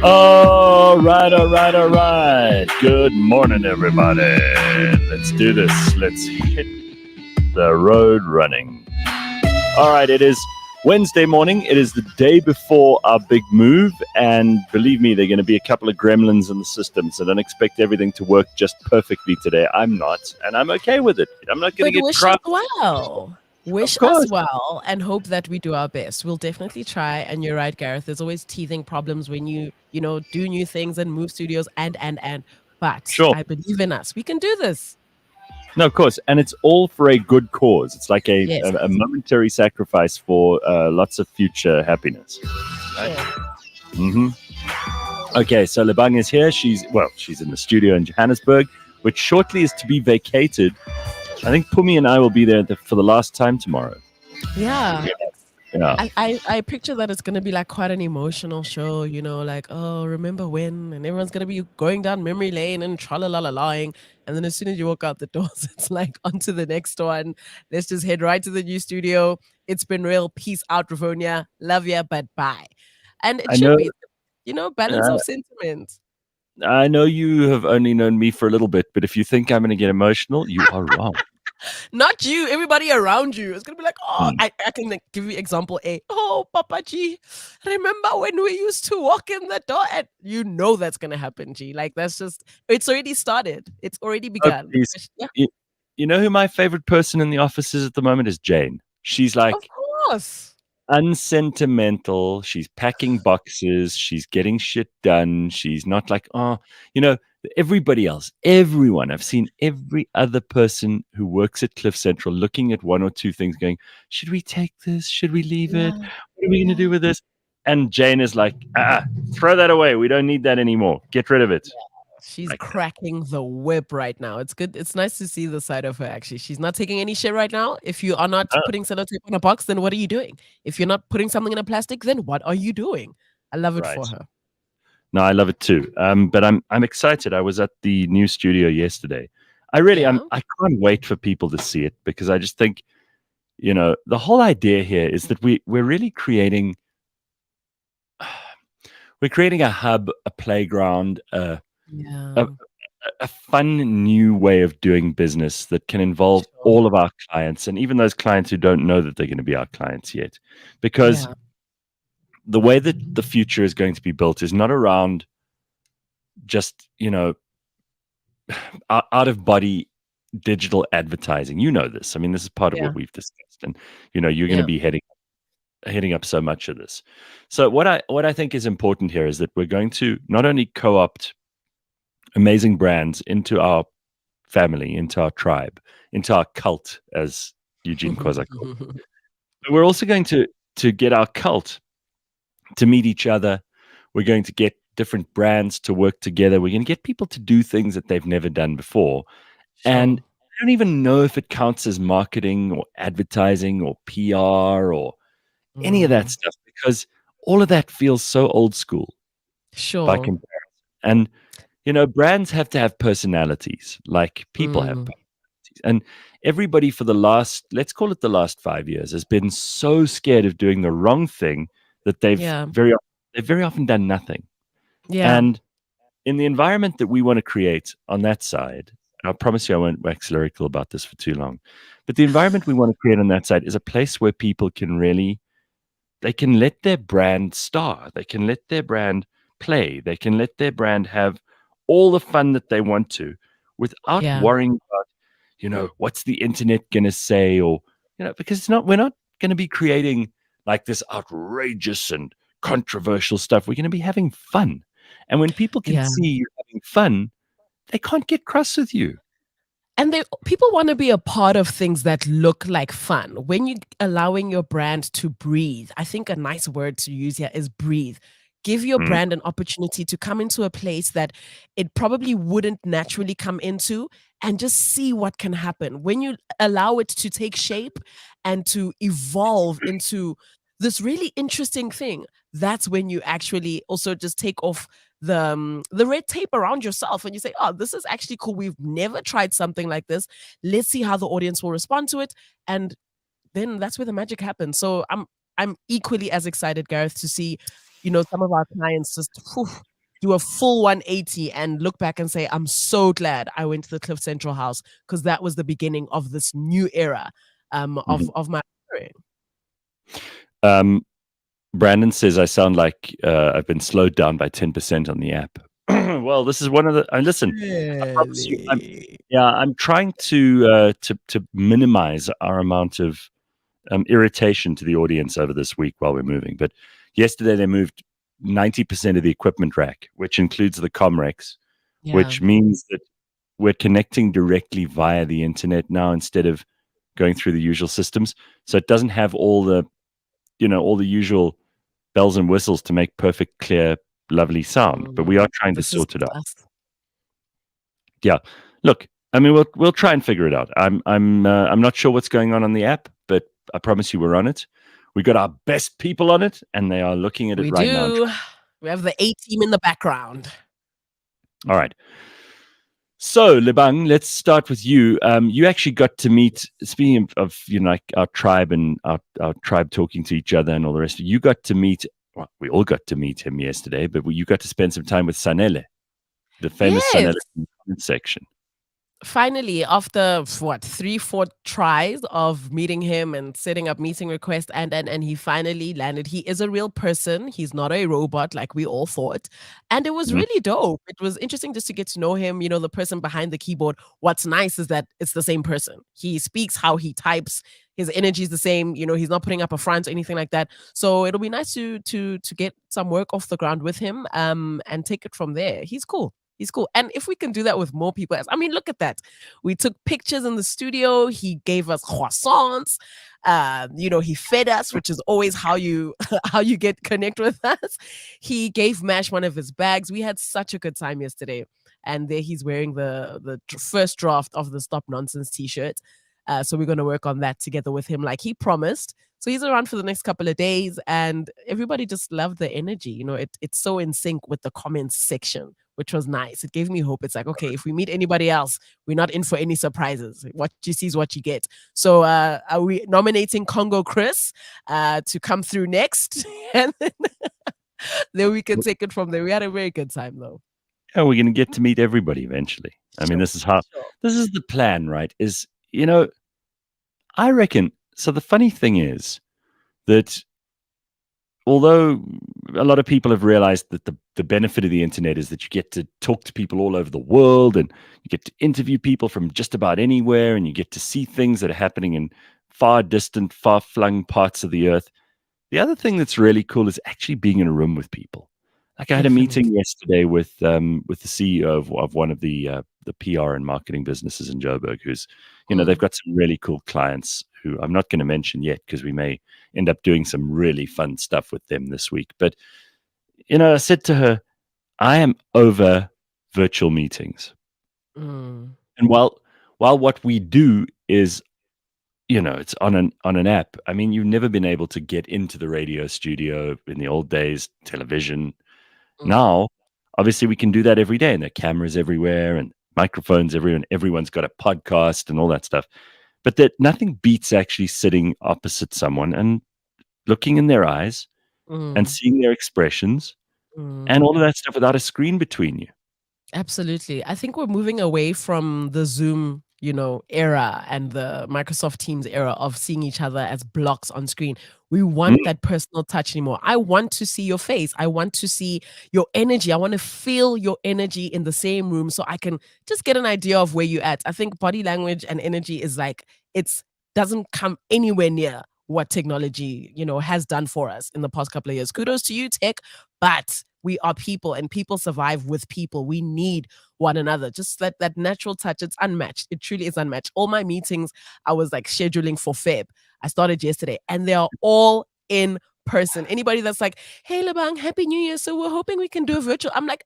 All right, all right, all right. Good morning, everybody. Let's do this. Let's hit the road running. All right, it is Wednesday morning. It is the day before our big move. And believe me, there are going to be a couple of gremlins in the system. So don't expect everything to work just perfectly today. I'm not. And I'm okay with it. I'm not going to get wish crap. us well. Wish us well and hope that we do our best. We'll definitely try. And you're right, Gareth. There's always teething problems when you do new things and move studios and. But Sure. I believe in us. We can do this. No, of course. And it's all for a good cause. It's like a Yes. momentary sacrifice for lots of future happiness. Right? Sure. Okay, so Lebang is here. She's in the studio in Johannesburg, which shortly is to be vacated. I think Pumi and I will be there for the last time tomorrow. Yeah. Yeah. I picture that it's going to be like quite an emotional show, like, oh, remember when? And everyone's going to be going down memory lane and tra-la-la-la-lying. And then as soon as you walk out the doors, it's like on to the next one. Let's just head right to the new studio. It's been real. Peace out, Ravonia. Love ya, but bye. And it should be, balance of sentiment. I know you have only known me for a little bit, but if you think I'm going to get emotional, you are wrong. Not you, everybody around you. It's going to be like, oh, I can give you example A. Oh, Papa G, remember when we used to walk in the door? And you know that's going to happen, G. Like, that's just, it's already started. It's already begun. Yeah. You know who my favorite person in the office is at the moment is Jane. She's like, of course, unsentimental. She's packing boxes. She's getting shit done. She's not like, everybody else, everyone. I've seen every other person who works at CliffCentral looking at one or two things going, should we take this? Should we leave it? What are we going to do with this? And Jane is like, throw that away. We don't need that anymore. Get rid of it. Yeah. She's like cracking the whip right now. It's good. It's nice to see the side of her, actually. She's not taking any shit right now. If you are not putting sellotape on a box, then what are you doing? If you're not putting something in a plastic, then what are you doing? I love it for her. No, I love it too. But I'm excited. I was at the new studio yesterday. I can't wait for people to see it because I just think, the whole idea here is that we're really creating a hub, a playground, a fun new way of doing business that can involve all of our clients and even those clients who don't know that they're going to be our clients yet. Because the way that the future is going to be built is not around just, out of body digital advertising. You know this. I mean, this is part of what we've discussed. And, you're going to be heading up so much of this. So what I think is important here is that we're going to not only co-opt amazing brands into our family, into our tribe, into our cult, as Eugene Kozak called it, but we're also going to get our cult to meet each other. We're going to get different brands to work together. We're going to get people to do things that they've never done before. And I don't even know if it counts as marketing or advertising or PR or any of that stuff, because all of that feels so old school by comparison. And, brands have to have personalities like people have personalities. And everybody for the last 5 years has been so scared of doing the wrong thing that they've very often done nothing. Yeah. And in the environment that we want to create on that side, and I promise you I won't wax lyrical about this for too long, but the environment we want to create on that side is a place where people can they can let their brand star. They can let their brand play. They can let their brand have all the fun that they want to without worrying about, what's the internet going to say, or, because we're not going to be creating like this outrageous and controversial stuff. We're going to be having fun. And when people can see you having fun, they can't get cross with you. And people want to be a part of things that look like fun. When you're allowing your brand to breathe, I think a nice word to use here is breathe. Give your brand an opportunity to come into a place that it probably wouldn't naturally come into, and just see what can happen. When you allow it to take shape and to evolve into this really interesting thing, that's when you actually also just take off the red tape around yourself and you say, oh, this is actually cool. We've never tried something like this. Let's see how the audience will respond to it. And then that's where the magic happens. So I'm equally as excited, Gareth, to see, some of our clients just do a full 180 and look back and say, I'm so glad I went to the CliffCentral house, because that was the beginning of this new era of my career. Brandon says I sound like I've been slowed down by 10% on the app. Well, this is one of the. Listen, I promise you, I'm trying to minimize our amount of irritation to the audience over this week while we're moving. But yesterday they moved 90% of the equipment rack, which includes the Comrex, which means that we're connecting directly via the internet now instead of going through the usual systems. So it doesn't have all the usual bells and whistles to make perfect, clear, lovely sound. But we are trying to sort it out. Yeah. Look, I mean, we'll try and figure it out. I'm not sure what's going on the app, but I promise you we're on it. We got our best people on it, and they are looking at it right now. We have the A team in the background. All right. So, Lebang, let's start with you. You actually got to meet, speaking of like our tribe and our tribe talking to each other and all the rest, you got to meet, well, we all got to meet him yesterday, but you got to spend some time with Sanele, the famous Sanele in the comment section. Finally, after 3-4 tries of meeting him and setting up meeting requests, and he finally landed. He is a real person. He's not a robot like we all thought. And it was really dope. It was interesting just to get to know him, the person behind the keyboard. What's nice is that it's the same person. He speaks how he types. His energy is the same. He's not putting up a front or anything like that. So it'll be nice to get some work off the ground with him and take it from there. He's cool. He's cool. And if we can do that with more people, look at that. We took pictures in the studio. He gave us croissants. He fed us, which is always how you connect with us. He gave Mash one of his bags. We had such a good time yesterday. And there he's wearing the first draft of the Stop Nonsense t-shirt. So we're going to work on that together with him like he promised. So he's around for the next couple of days, and everybody just loved the energy. It's so in sync with the comments section, which was nice. It gave me hope. It's like, okay, if we meet anybody else, we're not in for any surprises. What you see is what you get. So are we nominating Congo Chris to come through next? And then we can take it from there. We had a very good time, though. Yeah, we're going to get to meet everybody eventually. I mean, this is the plan, right? I reckon. So the funny thing is that although a lot of people have realized that the benefit of the internet is that you get to talk to people all over the world, and you get to interview people from just about anywhere, and you get to see things that are happening in far distant, far-flung parts of the earth. The other thing that's really cool is actually being in a room with people. Like I had a meeting yesterday with the CEO of one of the PR and marketing businesses in Joburg, who's, they've got some really cool clients who I'm not going to mention yet because we may end up doing some really fun stuff with them this week. But, I said to her, I am over virtual meetings. And while what we do is, it's on an app. I mean, you've never been able to get into the radio studio in the old days, television. Now, obviously, we can do that every day, and there are cameras everywhere and microphones everywhere, and everyone's got a podcast and all that stuff. But that nothing beats actually sitting opposite someone and looking in their eyes and seeing their expressions and all of that stuff without a screen between you. Absolutely. I think we're moving away from the Zoom, era and the Microsoft Teams era of seeing each other as blocks on screen. We want that personal touch anymore. I want to see your face. I want to see your energy. I want to feel your energy in the same room so I can just get an idea of where you're at. I think body language and energy is like, doesn't come anywhere near what technology, has done for us in the past couple of years. Kudos to you, tech, but we are people, and people survive with people. We need one another. Just that natural touch. It's unmatched. It truly is unmatched. All my meetings, I was like scheduling for Feb. I started yesterday, and they are all in person. Anybody that's like, hey, Lebang, Happy New Year. So we're hoping we can do a virtual. I'm like,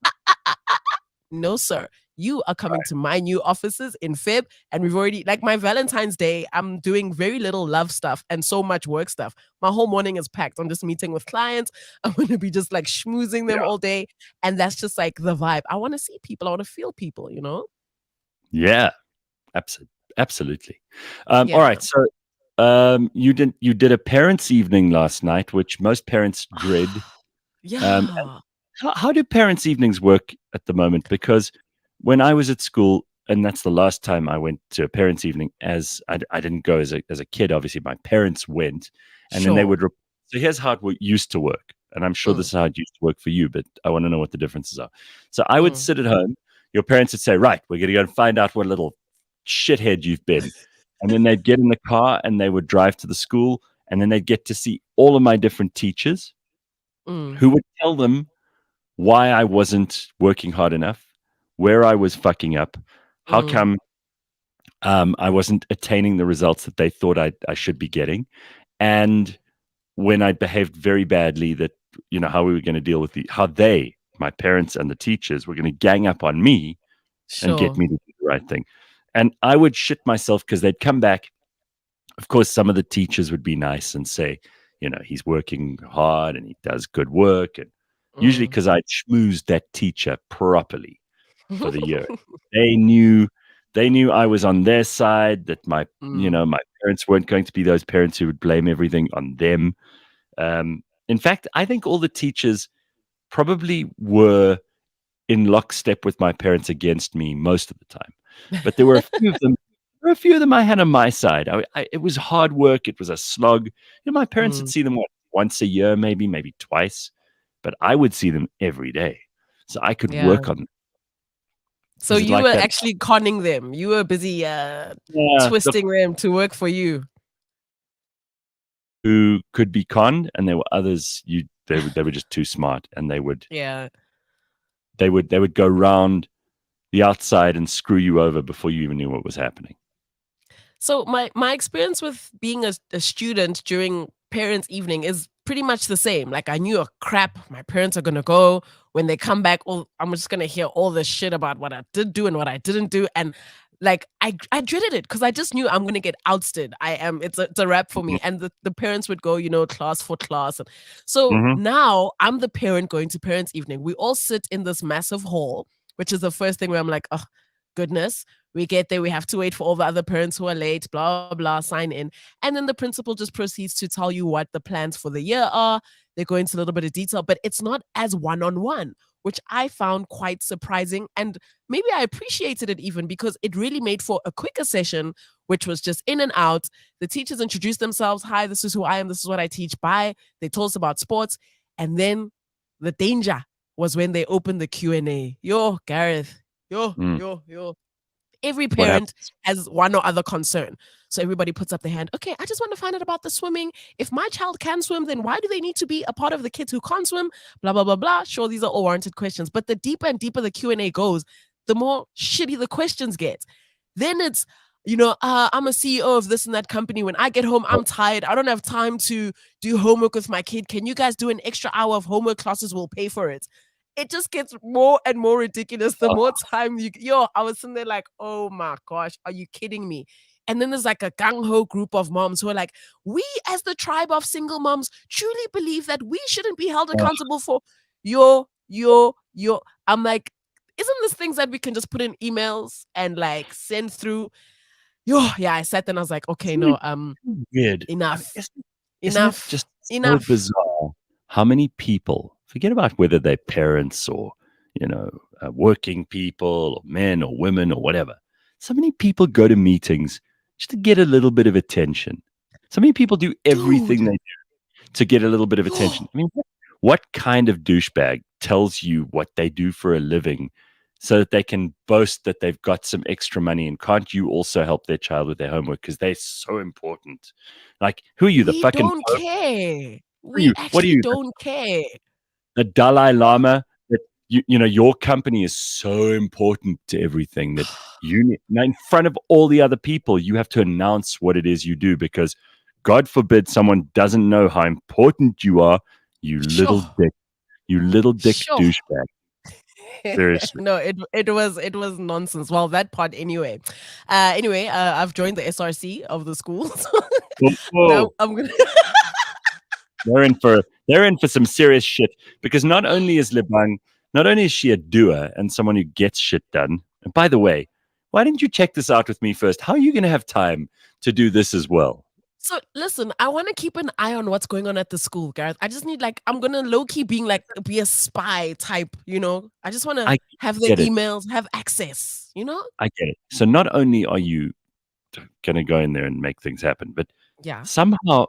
no, sir. You are coming to my new offices in Feb, and we've already, like my Valentine's Day, I'm doing very little love stuff and so much work stuff. My whole morning is packed. I'm just meeting with clients. I'm going to be just like schmoozing them all day. And that's just like the vibe. I want to see people. I want to feel people, Yeah, absolutely. All right. So you did a parents' evening last night, which most parents dread. Yeah. How do parents' evenings work at the moment? Because when I was at school, and that's the last time I went to a parents' evening, as I didn't go as a kid. Obviously, my parents went, and then they Sure. would. So here's how it used to work, and I'm sure this Mm, is how it used to work for you, but I want to know what the differences are. So I would mm, sit at home. Your parents would say, "Right, we're going to go and find out what little shithead you've been," and then they'd get in the car and they would drive to the school, and then they'd get to see all of my different teachers, mm, who would tell them why I wasn't working hard enough, where I was fucking up, how mm, come I wasn't attaining the results that they thought I should be getting, and when I behaved very badly, that how we were going to deal with how they, my parents and the teachers, were going to gang up on me and get sure. me to do the right thing. And I would shit myself because they'd come back. Of course, some of the teachers would be nice and say, he's working hard and he does good work. And usually Mm. because I'd schmoozed that teacher properly for the year. They knew I was on their side, that Mm, my parents weren't going to be those parents who would blame everything on them. In fact, I think all the teachers probably were in lockstep with my parents against me most of the time. But there were a few of them. There were a few of them I had on my side. It was hard work. It was a slog. My parents would mm, see them once a year, maybe twice, but I would see them every day, so I could yeah. work on them. So Is it you like were that? actually conning them. You were busy Yeah, twisting them to work for you. who could be conned, and there were others they were just too smart, and Yeah. they would go round the outside and screw you over before you even knew what was happening. So my experience with being a student during parents' evening is pretty much the same. Like I knew a crap my parents are gonna go. When they come back, I'm just gonna hear all this shit about what I did do and what I didn't do. And like I dreaded it because I just knew I'm gonna get ousted. It's a wrap for Mhm, me. And the parents would go, class for class. And so mhm. now I'm the parent going to parents' evening. We all sit in this massive hall, which is the first thing where I'm like, oh goodness, we get there, we have to wait for all the other parents who are late, blah, blah, sign in. And then the principal just proceeds to tell you what the plans for the year are. They go into a little bit of detail, but it's not as one on one, which I found quite surprising. And maybe I appreciated it even because it really made for a quicker session, which was just in and out. The teachers introduced themselves. Hi, this is who I am. This is what I teach. Bye. They told us about sports. And then the danger was when they opened the Q&A. Yo, Gareth. Yo, Mm. yo, yo. Every What parent happens? has one or other concern. So everybody puts up their hand. Okay, I just want to find out about the swimming. If my child can swim, then why do they need to be a part of the kids who can't swim? Blah, blah, blah, blah. Sure, these are all warranted questions. But the deeper and deeper the Q&A goes, the more shitty the questions get. Then it's, I'm a CEO of this and that company. When I get home, Oh, I'm tired. I don't have time to do homework with my kid. Can you guys do an extra hour of homework classes? We'll pay for it. It just gets more and more ridiculous the oh, more time I was sitting there like, oh my gosh, are you kidding me? And then there's like a gung ho group of moms who are like, we as the tribe of single moms truly believe that we shouldn't be held oh, accountable for your. I'm like, isn't this things that we can just put in emails and like send through? Yeah, I sat there and I was like, okay, isn't it no, weird? I mean, enough, isn't it enough, just so enough. bizarre how many people, forget about whether they're parents or, working people or men or women or whatever. So many people go to meetings just to get a little bit of attention. So many people do everything Dude. they to get a little bit of attention. I mean, what kind of douchebag tells you what they do for a living so that they can boast that they've got some extra money? And can't you also help their child with their homework because they're so important? Like, who are you, the We fucking don't Pope? care. Who are We you? What are actually you, don't care. the Dalai Lama? That your company is so important to everything that now in front of all the other people, you have to announce what it is you do because God forbid someone doesn't know how important you are, you little Sure. dick. You little dick Sure. douchebag. Seriously. No, it was nonsense. Well, that part anyway. I've joined the SRC of the school. So now Oh, I'm gonna they're in for some serious shit because not only is she a doer and someone who gets shit done. And by the way, why didn't you check this out with me first? How are you going to have time to do this as well? So listen, I want to keep an eye on what's going on at the school, Gareth. I just need like I'm gonna low key being like be a spy type, you know. I just want to I have the get it. emails, have access, you know. I get it. So not only are you going to go in there and make things happen, but Yeah. somehow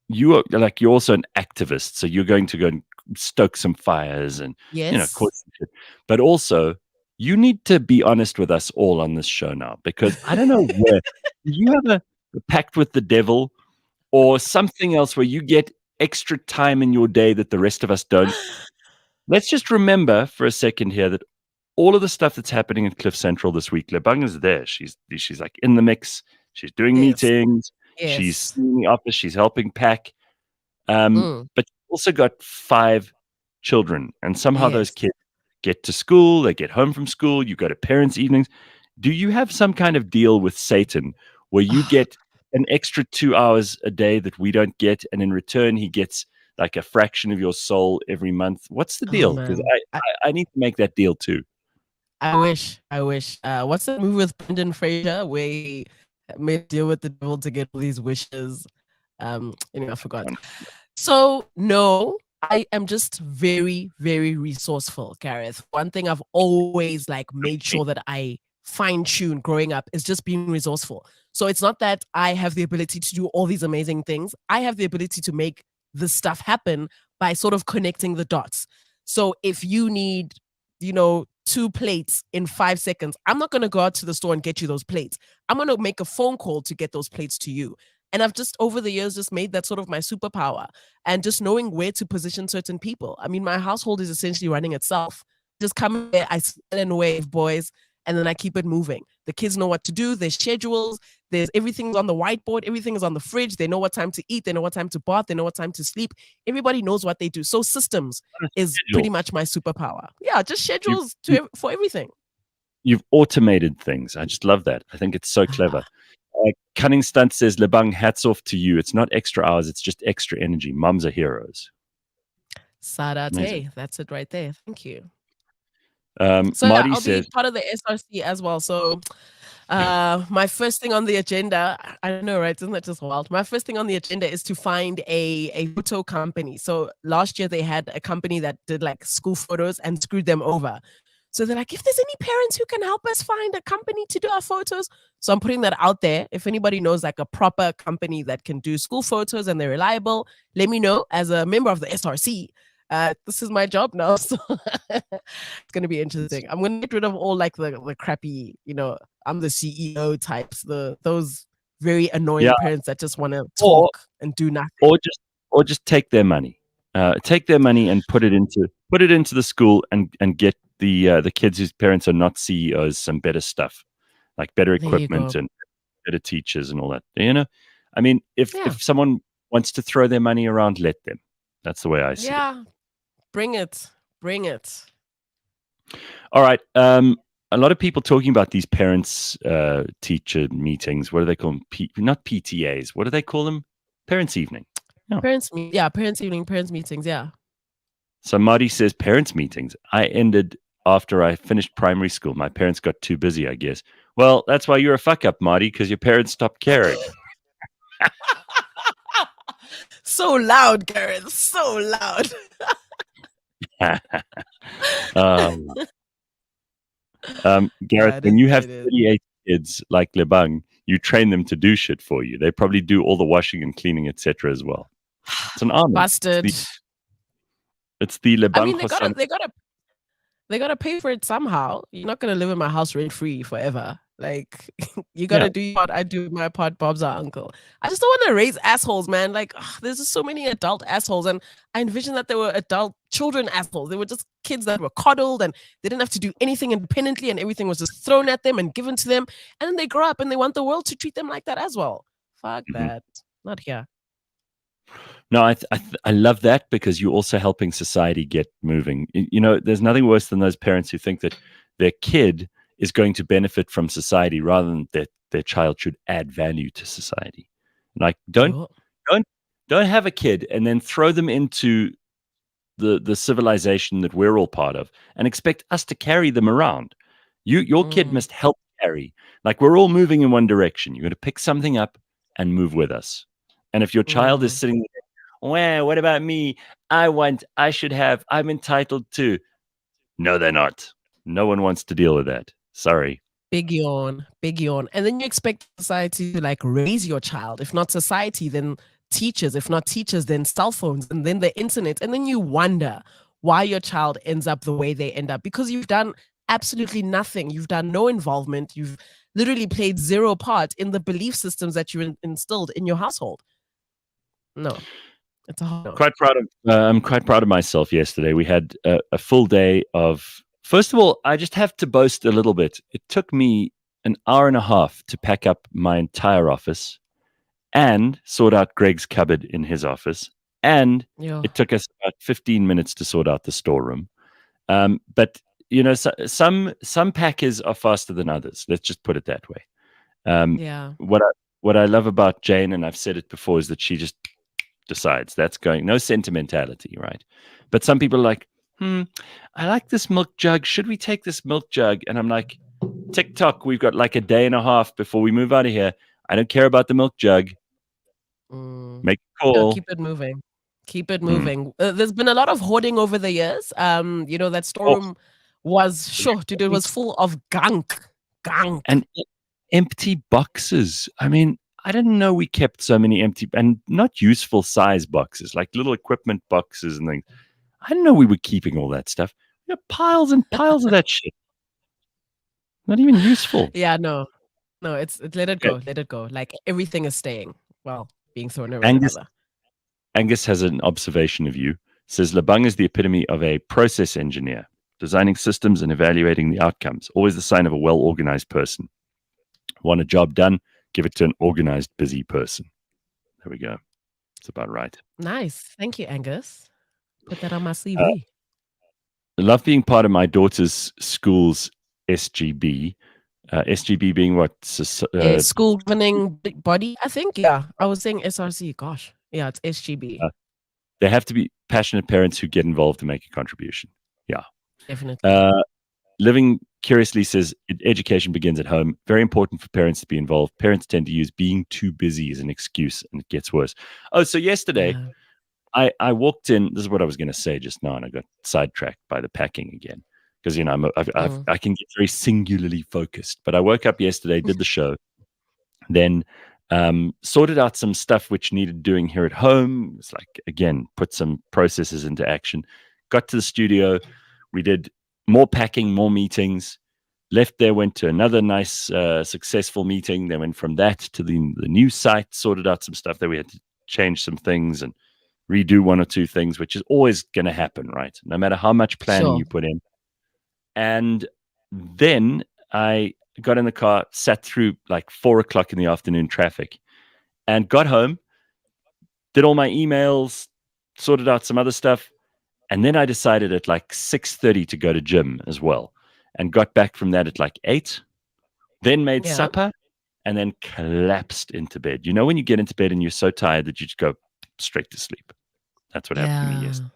you're also an activist. So you're going to go and stoke some fires and Yes. cause some shit. But also, you need to be honest with us all on this show now, because I don't know where you have a pact with the devil or something else where you get extra time in your day that the rest of us don't. Let's just remember for a second here that all of the stuff that's happening in Cliff Central this week, Lebang is there. She's like in the mix. She's doing Yes. meetings. She's Yes. in the office. She's helping pack. Mm. But you've also got 5 children, and somehow those Yes. kids get to school. They get home from school. You go to parents' evenings. Do you have some kind of deal with Satan where you get an extra 2 hours a day that we don't get, and in return he gets like a fraction of your soul every month? What's the Oh deal? Because man. I need to make that deal too. I wish. I wish. What's that movie with Brendan Fraser where he made a deal with the devil to get all these wishes? Anyway, I forgot. So no, I am just very, very resourceful, Gareth. One thing I've always like made sure that I fine tune growing up is just being resourceful. So it's not that I have the ability to do all these amazing things. I have the ability to make this stuff happen by sort of connecting the dots. So if you need, 2 plates in 5 seconds, I'm not going to go out to the store and get you those plates. I'm going to make a phone call to get those plates to you. And I've just over the years just made that sort of my superpower, and just knowing where to position certain people. I mean, my household is essentially running itself. Just come there, I smell and wave, boys, and then I keep it moving. The kids know what to do, there's schedules, there's everything's on the whiteboard, everything is on the fridge. They know what time to eat, they know what time to bath, they know what time to sleep. Everybody knows what they do. So systems is pretty much my superpower. Yeah, just You've schedules you for everything. you've automated things. I just love that. I think it's so clever. Cunning Stunt says, Lebang, hats off to you. It's not extra hours, it's just extra energy. Mums are heroes. Amazing. Sarate, that's it right there. Thank you. So yeah, Marty I'll be says, part of the SRC as well. So my first thing on the agenda, I don't know, right? Isn't that just wild? My first thing on the agenda is to find a photo company. So last year they had a company that did like school photos and screwed them over. So they're like, if there's any parents who can help us find a company to do our photos. So I'm putting that out there. If anybody knows like a proper company that can do school photos and they're reliable, let me know. As a member of the SRC, this is my job now. So it's going to be interesting. I'm going to get rid of all like the crappy, I'm the CEO types, those very annoying yeah, parents that just want to or talk and do nothing. or just take their money. Take their money and put it into the school and get the kids whose parents are not CEOs some better stuff, like better equipment and better teachers and all that. I mean, if someone wants to throw their money around, let them. That's the way I see it. Yeah, bring it. All right. A lot of people talking about these parents teacher meetings. What do they call them? Not PTAs. What do they call them? Parents evening. No. Parents evening, parents meetings. Yeah. So Marty says parents meetings. I ended after I finished primary school. My parents got too busy, I guess. Well, that's why you're a fuck up, Marty, because your parents stopped caring. So loud, Gareth. So loud. Gareth, when you have 38 kids like Lebang, you train them to do shit for you. They probably do all the washing and cleaning, etc. as well. It's an army. Busted. It's the Lebang. I mean, they gotta pay for it somehow. You're not gonna live in my house rent free forever. Like, you gotta do your part. I do my part. Bob's our uncle. I just don't want to raise assholes, man. Like, there's just so many adult assholes, and I envision that there were adult children assholes. They were just kids that were coddled, and they didn't have to do anything independently, and everything was just thrown at them and given to them. And then they grow up and they want the world to treat them like that as well. Fuck that. Not here. No, I love that, because you're also helping society get moving. There's nothing worse than those parents who think that their kid is going to benefit from society rather than that their child should add value to society. Like, don't have a kid and then throw them into the civilization that we're all part of and expect us to carry them around. Your kid must help carry. Like, we're all moving in one direction. You're going to pick something up and move with us. And if your child is sitting there, well, what about me? I should have, I'm entitled to. No, they're not. No one wants to deal with that. Sorry. Big yawn, big yawn. And then you expect society to like raise your child. If not society, then teachers. If not teachers, then cell phones and then the internet. And then you wonder why your child ends up the way they end up because you've done absolutely nothing. You've done no involvement. You've literally played zero part in the belief systems that you instilled in your household. No, it's a hard no. I'm quite proud of myself yesterday. We had a full day of, first of all, I just have to boast a little bit. It took me an hour and a half to pack up my entire office and sort out Greg's cupboard in his office. And it took us about 15 minutes to sort out the storeroom. But you know, some packers are faster than others. Let's just put it that way. What I love about Jane, and I've said it before, is that she just decides. That's going, no sentimentality, right? But some people are like, I like this milk jug. Should we take this milk jug? And I'm like, TikTok, we've got like a day and a half before we move out of here. I don't care about the milk jug. Make a call. No, keep it moving. Keep it moving. There's been a lot of hoarding over the years. You know, that storeroom was short. It was full of gunk. And empty boxes. I mean, I didn't know we kept so many empty and not useful size boxes, like little equipment boxes and things. I didn't know we were keeping all that stuff. We have piles and piles of that shit. Not even useful. Yeah, no, it's let it go. Let it go. Like everything is staying. Well, being thrown around. Angus has an observation of you. Says Lebang is the epitome of a process engineer, designing systems and evaluating the outcomes. Always the sign of a well-organized person. Want a job done? Give it to an organized, busy person. There we go. It's about right. Nice. Thank you, Angus. Put that on my CV. I love being part of my daughter's school's SGB. SGB being what? School governing body, I think. Yeah. I was saying SRC. Gosh. Yeah, it's SGB. They have to be passionate parents who get involved to make a contribution. Yeah. Definitely. Living Curiously says education begins at home. Very important for parents to be involved. Parents tend to use being too busy as an excuse, and it gets worse. Oh, so yesterday I walked in. This is what I was going to say just now, and I got sidetracked by the packing again because, you know, I can get very singularly focused. But I woke up yesterday, did the show, then sorted out some stuff which needed doing here at home. It's like, again, put some processes into action. Got to the studio. We did more packing, more meetings. Left there, went to another nice, successful meeting. Then went from that to the new site, sorted out some stuff that we had to change some things and redo one or two things, which is always going to happen, right? No matter how much planning you put in. And then I got in the car, sat through like 4 o'clock in the afternoon traffic, and got home, did all my emails, sorted out some other stuff. And then I decided at like 6:30 to go to gym as well, and got back from that at like 8, then made supper, and then collapsed into bed. You know, when you get into bed and you're so tired that you just go straight to sleep. That's what happened to me yesterday.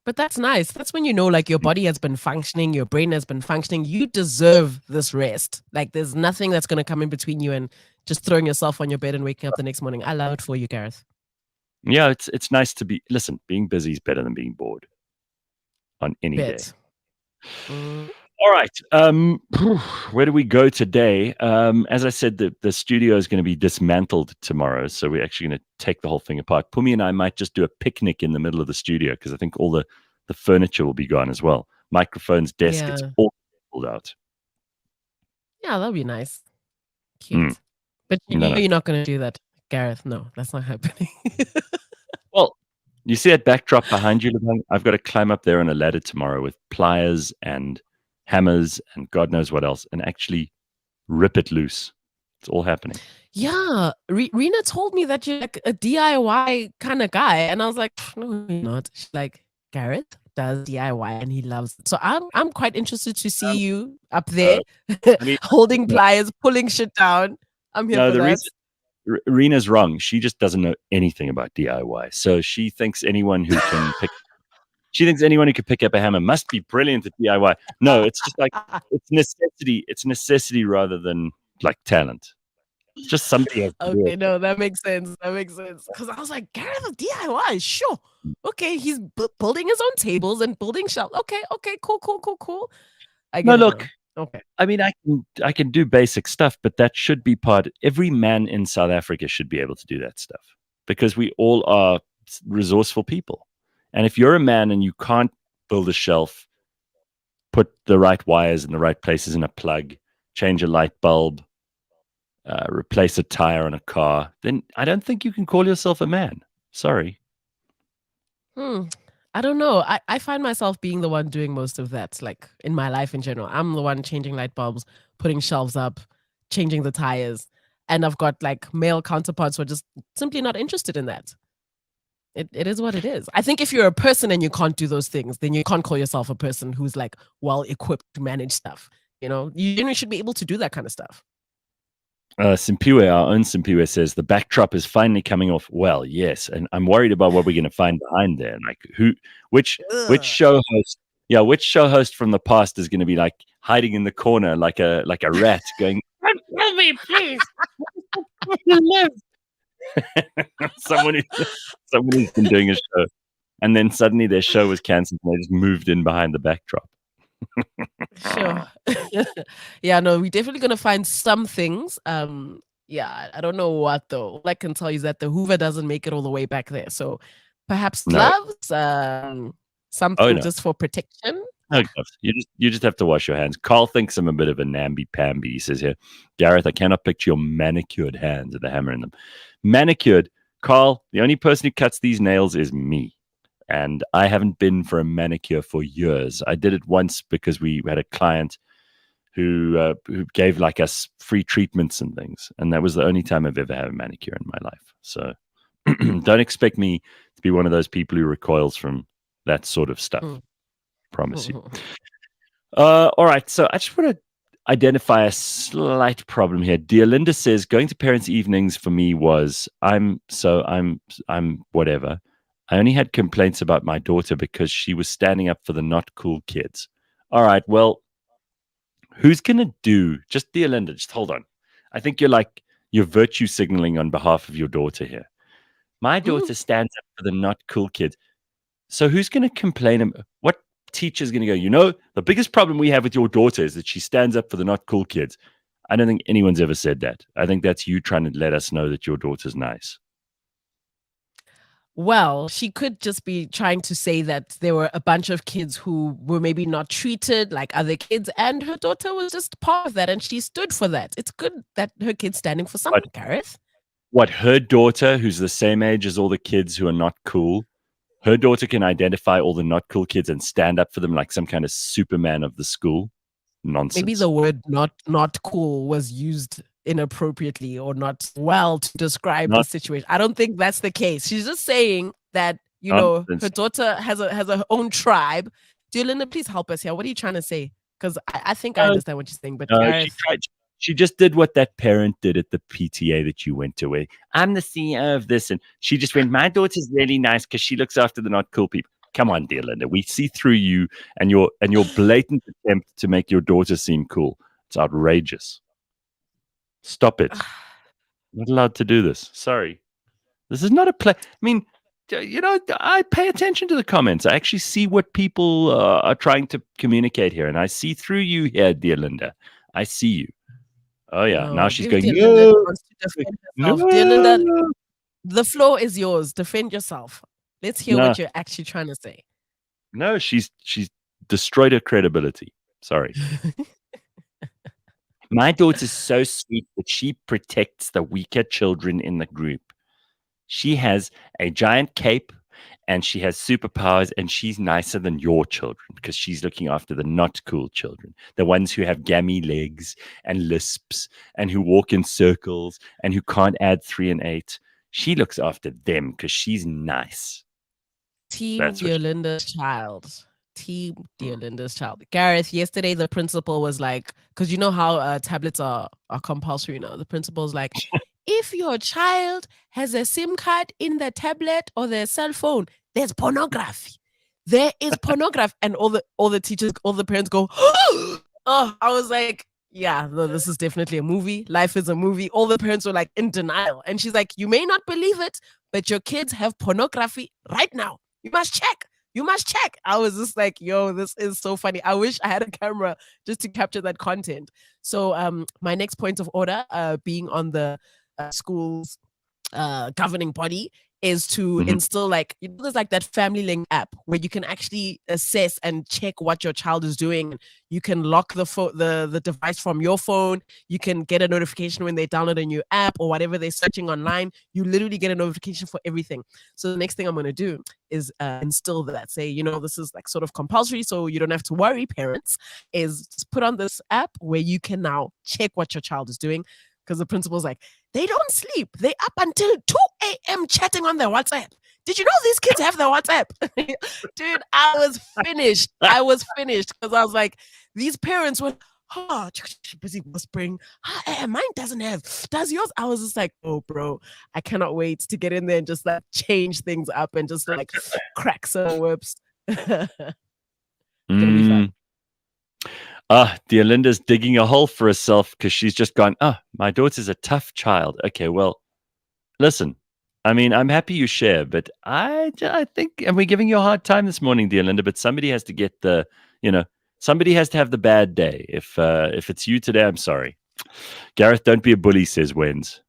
But that's nice. That's when you know, like, your body has been functioning, your brain has been functioning. You deserve this rest. Like, there's nothing that's going to come in between you and just throwing yourself on your bed and waking up the next morning. I love it for you, Gareth. Yeah, it's nice to be. Listen, being busy is better than being bored on any day. All right. Where do we go today? As I said, the studio is going to be dismantled tomorrow, so we're actually going to take the whole thing apart. Pumi and I might just do a picnic in the middle of the studio because I think all the furniture will be gone as well. Microphones, desk, it's all pulled out. Yeah, that'll be nice. Cute. But you're not going to do that, Gareth. No, that's not happening. Well, you see that backdrop behind you, Lebang? I've got to climb up there on a ladder tomorrow with pliers and hammers and God knows what else, and actually rip it loose. It's all happening. Yeah, Rena told me that you're like a DIY kind of guy, and I was like, no, you're not. She's like, Gareth does DIY and he loves it. So I'm quite interested to see you up there holding pliers, pulling shit down. I'm here for that. Rena's wrong. She just doesn't know anything about DIY. So she thinks anyone who can pick up a hammer must be brilliant at DIY. No, it's just like it's necessity. It's necessity rather than like talent. It's just somebody has to do Okay, it. no, that makes sense. That makes sense. Because I was like, Gareth DIY, sure. Okay, he's building his own tables and building shelves. Okay, cool. I No, get it look, now. Okay. I mean, I can do basic stuff, but that should be part. Every man in South Africa should be able to do that stuff because we all are resourceful people. And if you're a man and you can't build a shelf, put the right wires in the right places in a plug, change a light bulb, replace a tire on a car, then I don't think you can call yourself a man. Sorry. I don't know. I find myself being the one doing most of that, like in my life in general. I'm the one changing light bulbs, putting shelves up, changing the tires. And I've got like male counterparts who are just simply not interested in that. It is what it is. I think if you're a person and you can't do those things, then you can't call yourself a person who's like well equipped to manage stuff. You know, you should be able to do that kind of stuff. Simpiwe, our own Simpiwe says the backdrop is finally coming off. Well, yes, and I'm worried about what we're going to find behind there. Like which show host? Yeah, which show host from the past is going to be like hiding in the corner like a rat, going, "Kill me, please." someone who's been doing a show, and then suddenly their show was cancelled, and they just moved in behind the backdrop. Sure. Yeah, no, we're definitely gonna find some things. Yeah, I don't know what though. All I can tell you is that the Hoover doesn't make it all the way back there. So perhaps gloves, something just for protection. No gloves. You just have to wash your hands. Carl thinks I'm a bit of a namby-pamby. He says here, Gareth, I cannot picture your manicured hands with a hammer in them. Manicured, Carl, the only person who cuts these nails is me. And I haven't been for a manicure for years. I did it once because we had a client who gave like us free treatments and things. And that was the only time I've ever had a manicure in my life. So don't expect me to be one of those people who recoils from that sort of stuff. Promise you. All right. So I just want to identify a slight problem here. Dear Linda says, going to parents' evenings for me was I'm whatever. I only had complaints about my daughter because she was standing up for the not cool kids. All right, well, who's going to do, just dear Linda, just hold on. I think you're virtue signaling on behalf of your daughter here. My daughter stands up for the not cool kids. So who's going to complain? What teacher's going to go, the biggest problem we have with your daughter is that she stands up for the not cool kids. I don't think anyone's ever said that. I think that's you trying to let us know that your daughter's nice. Well, she could just be trying to say that there were a bunch of kids who were maybe not treated like other kids, and her daughter was just part of that, and she stood for that. It's good that her kid's standing for something, Gareth. What, her daughter, who's the same age as all the kids who are not cool, her daughter can identify all the not cool kids and stand up for them like some kind of Superman of the school? Nonsense. Maybe the word not cool was used inappropriately or not well to describe the situation. I don't think that's the case. She's just saying that, her daughter has her own tribe. Dear Linda, please help us here. What are you trying to say? Because I think I understand what you're saying, but she just did what that parent did at the PTA that you went to, where I'm the CEO of this, and she just went, my daughter's really nice because she looks after the not cool people. Come on, dear Linda, we see through you and your blatant attempt to make your daughter seem cool. It's outrageous. Stop it. I'm not allowed to do this. Sorry. This is not a play. I mean, I pay attention to the comments. I actually see what people are trying to communicate here, and I see through you here, dear Linda. I see you. Oh, yeah. Now she's going, no. Dear Linda, the floor is yours. Defend yourself. Let's hear what you're actually trying to say. No, she's destroyed her credibility. Sorry. My daughter's so sweet that she protects the weaker children in the group. She has a giant cape and she has superpowers, and she's nicer than your children because she's looking after the not cool children, the ones who have gammy legs and lisps and who walk in circles and who can't add 3 and 8. She looks after them because she's nice. Team Dear Linda's child. Team Dear Linda's child. Gareth, yesterday the principal was like, because you know how tablets are compulsory now. The principal's like, if your child has a SIM card in the tablet or their cell phone, there's pornography. There is pornography. And all the teachers, all the parents go, oh, I was like, Yeah, no, this is definitely a movie. Life is a movie. All the parents were like in denial. And she's like, you may not believe it, but your kids have pornography right now. You must check. You must check. I was just like, yo, this is so funny. I wish I had a camera just to capture that content. So my next point of order, being on the school's governing body, is to instill, like, there's like that family link app where you can actually assess and check what your child is doing. You can lock the device from your phone. You can get a notification when they download a new app or whatever they're searching online. You literally get a notification for everything. So the next thing I'm going to do is instill that. Say, this is like sort of compulsory, so you don't have to worry, parents, is just put on this app where you can now check what your child is doing. Because the principal's like, they don't sleep. They up until 2 a.m. chatting on their WhatsApp. Did you know these kids have their WhatsApp? Dude, I was finished. Because I was like, these parents were, busy whispering. Mine doesn't have. Does yours? I was just like, oh, bro, I cannot wait to get in there and just like change things up and just like crack some whips. Gonna be fun. Dear Linda's digging a hole for herself because she's just gone, my daughter's a tough child. Okay, well, listen, I mean, I'm happy you share, but I think, and we're giving you a hard time this morning, dear Linda, but somebody has to get somebody has to have the bad day. If it's you today, I'm sorry. Gareth, don't be a bully, says Wens.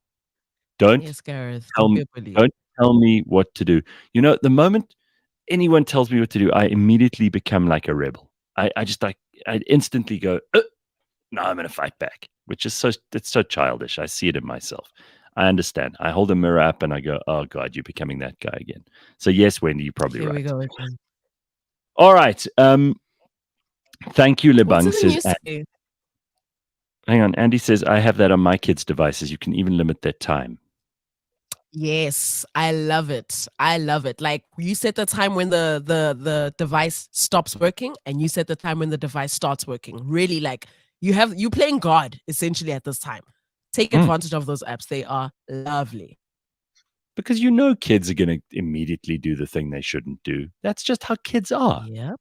Yes, Gareth, don't be a bully. Don't tell me what to do. The moment anyone tells me what to do, I immediately become like a rebel. I instantly go, no, I'm going to fight back, which is it's so childish. I see it in myself. I understand. I hold a mirror up and I go, oh God, you're becoming that guy again. So yes, Wendy, you're probably right. Here we go again. All right. Thank you, Lebang. Hang on. Andy says, I have that on my kids' devices. You can even limit their time. Yes, I love it. Like, you set the time when the device stops working, and you set the time when the device starts working. Really, like, you playing God essentially at this time. Take advantage of those apps. They are lovely. Because kids are going to immediately do the thing they shouldn't do. That's just how kids are. Yeah.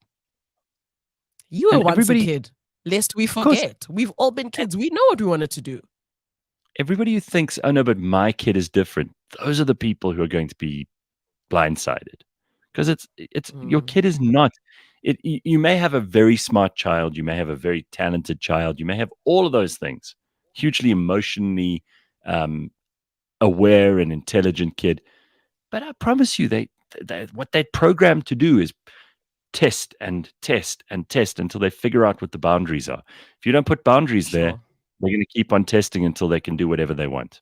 You were once a kid, lest we forget. We've all been kids. We know what we wanted to do. Everybody who thinks, oh no, but my kid is different, those are the people who are going to be blindsided. Because it's your kid is not. You may have a very smart child, you may have a very talented child, you may have all of those things, hugely emotionally aware and intelligent kid. But I promise you, what they're programmed to do is test and test and test until they figure out what the boundaries are. If you don't put boundaries there, they're going to keep on testing until they can do whatever they want.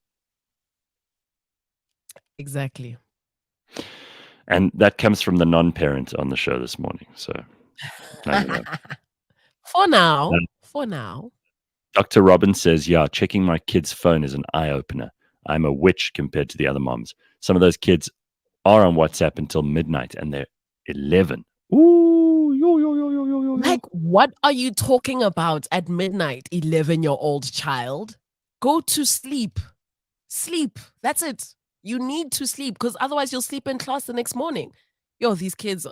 Exactly. And that comes from the non-parent on the show this morning. So, For now. Dr. Robin says, yeah, checking my kid's phone is an eye-opener. I'm a witch compared to the other moms. Some of those kids are on WhatsApp until midnight and they're 11. Ooh, yo. Like, what are you talking about at midnight, 11-year-old child? Go to sleep. Sleep. That's it. You need to sleep because otherwise you'll sleep in class the next morning. Yo, these kids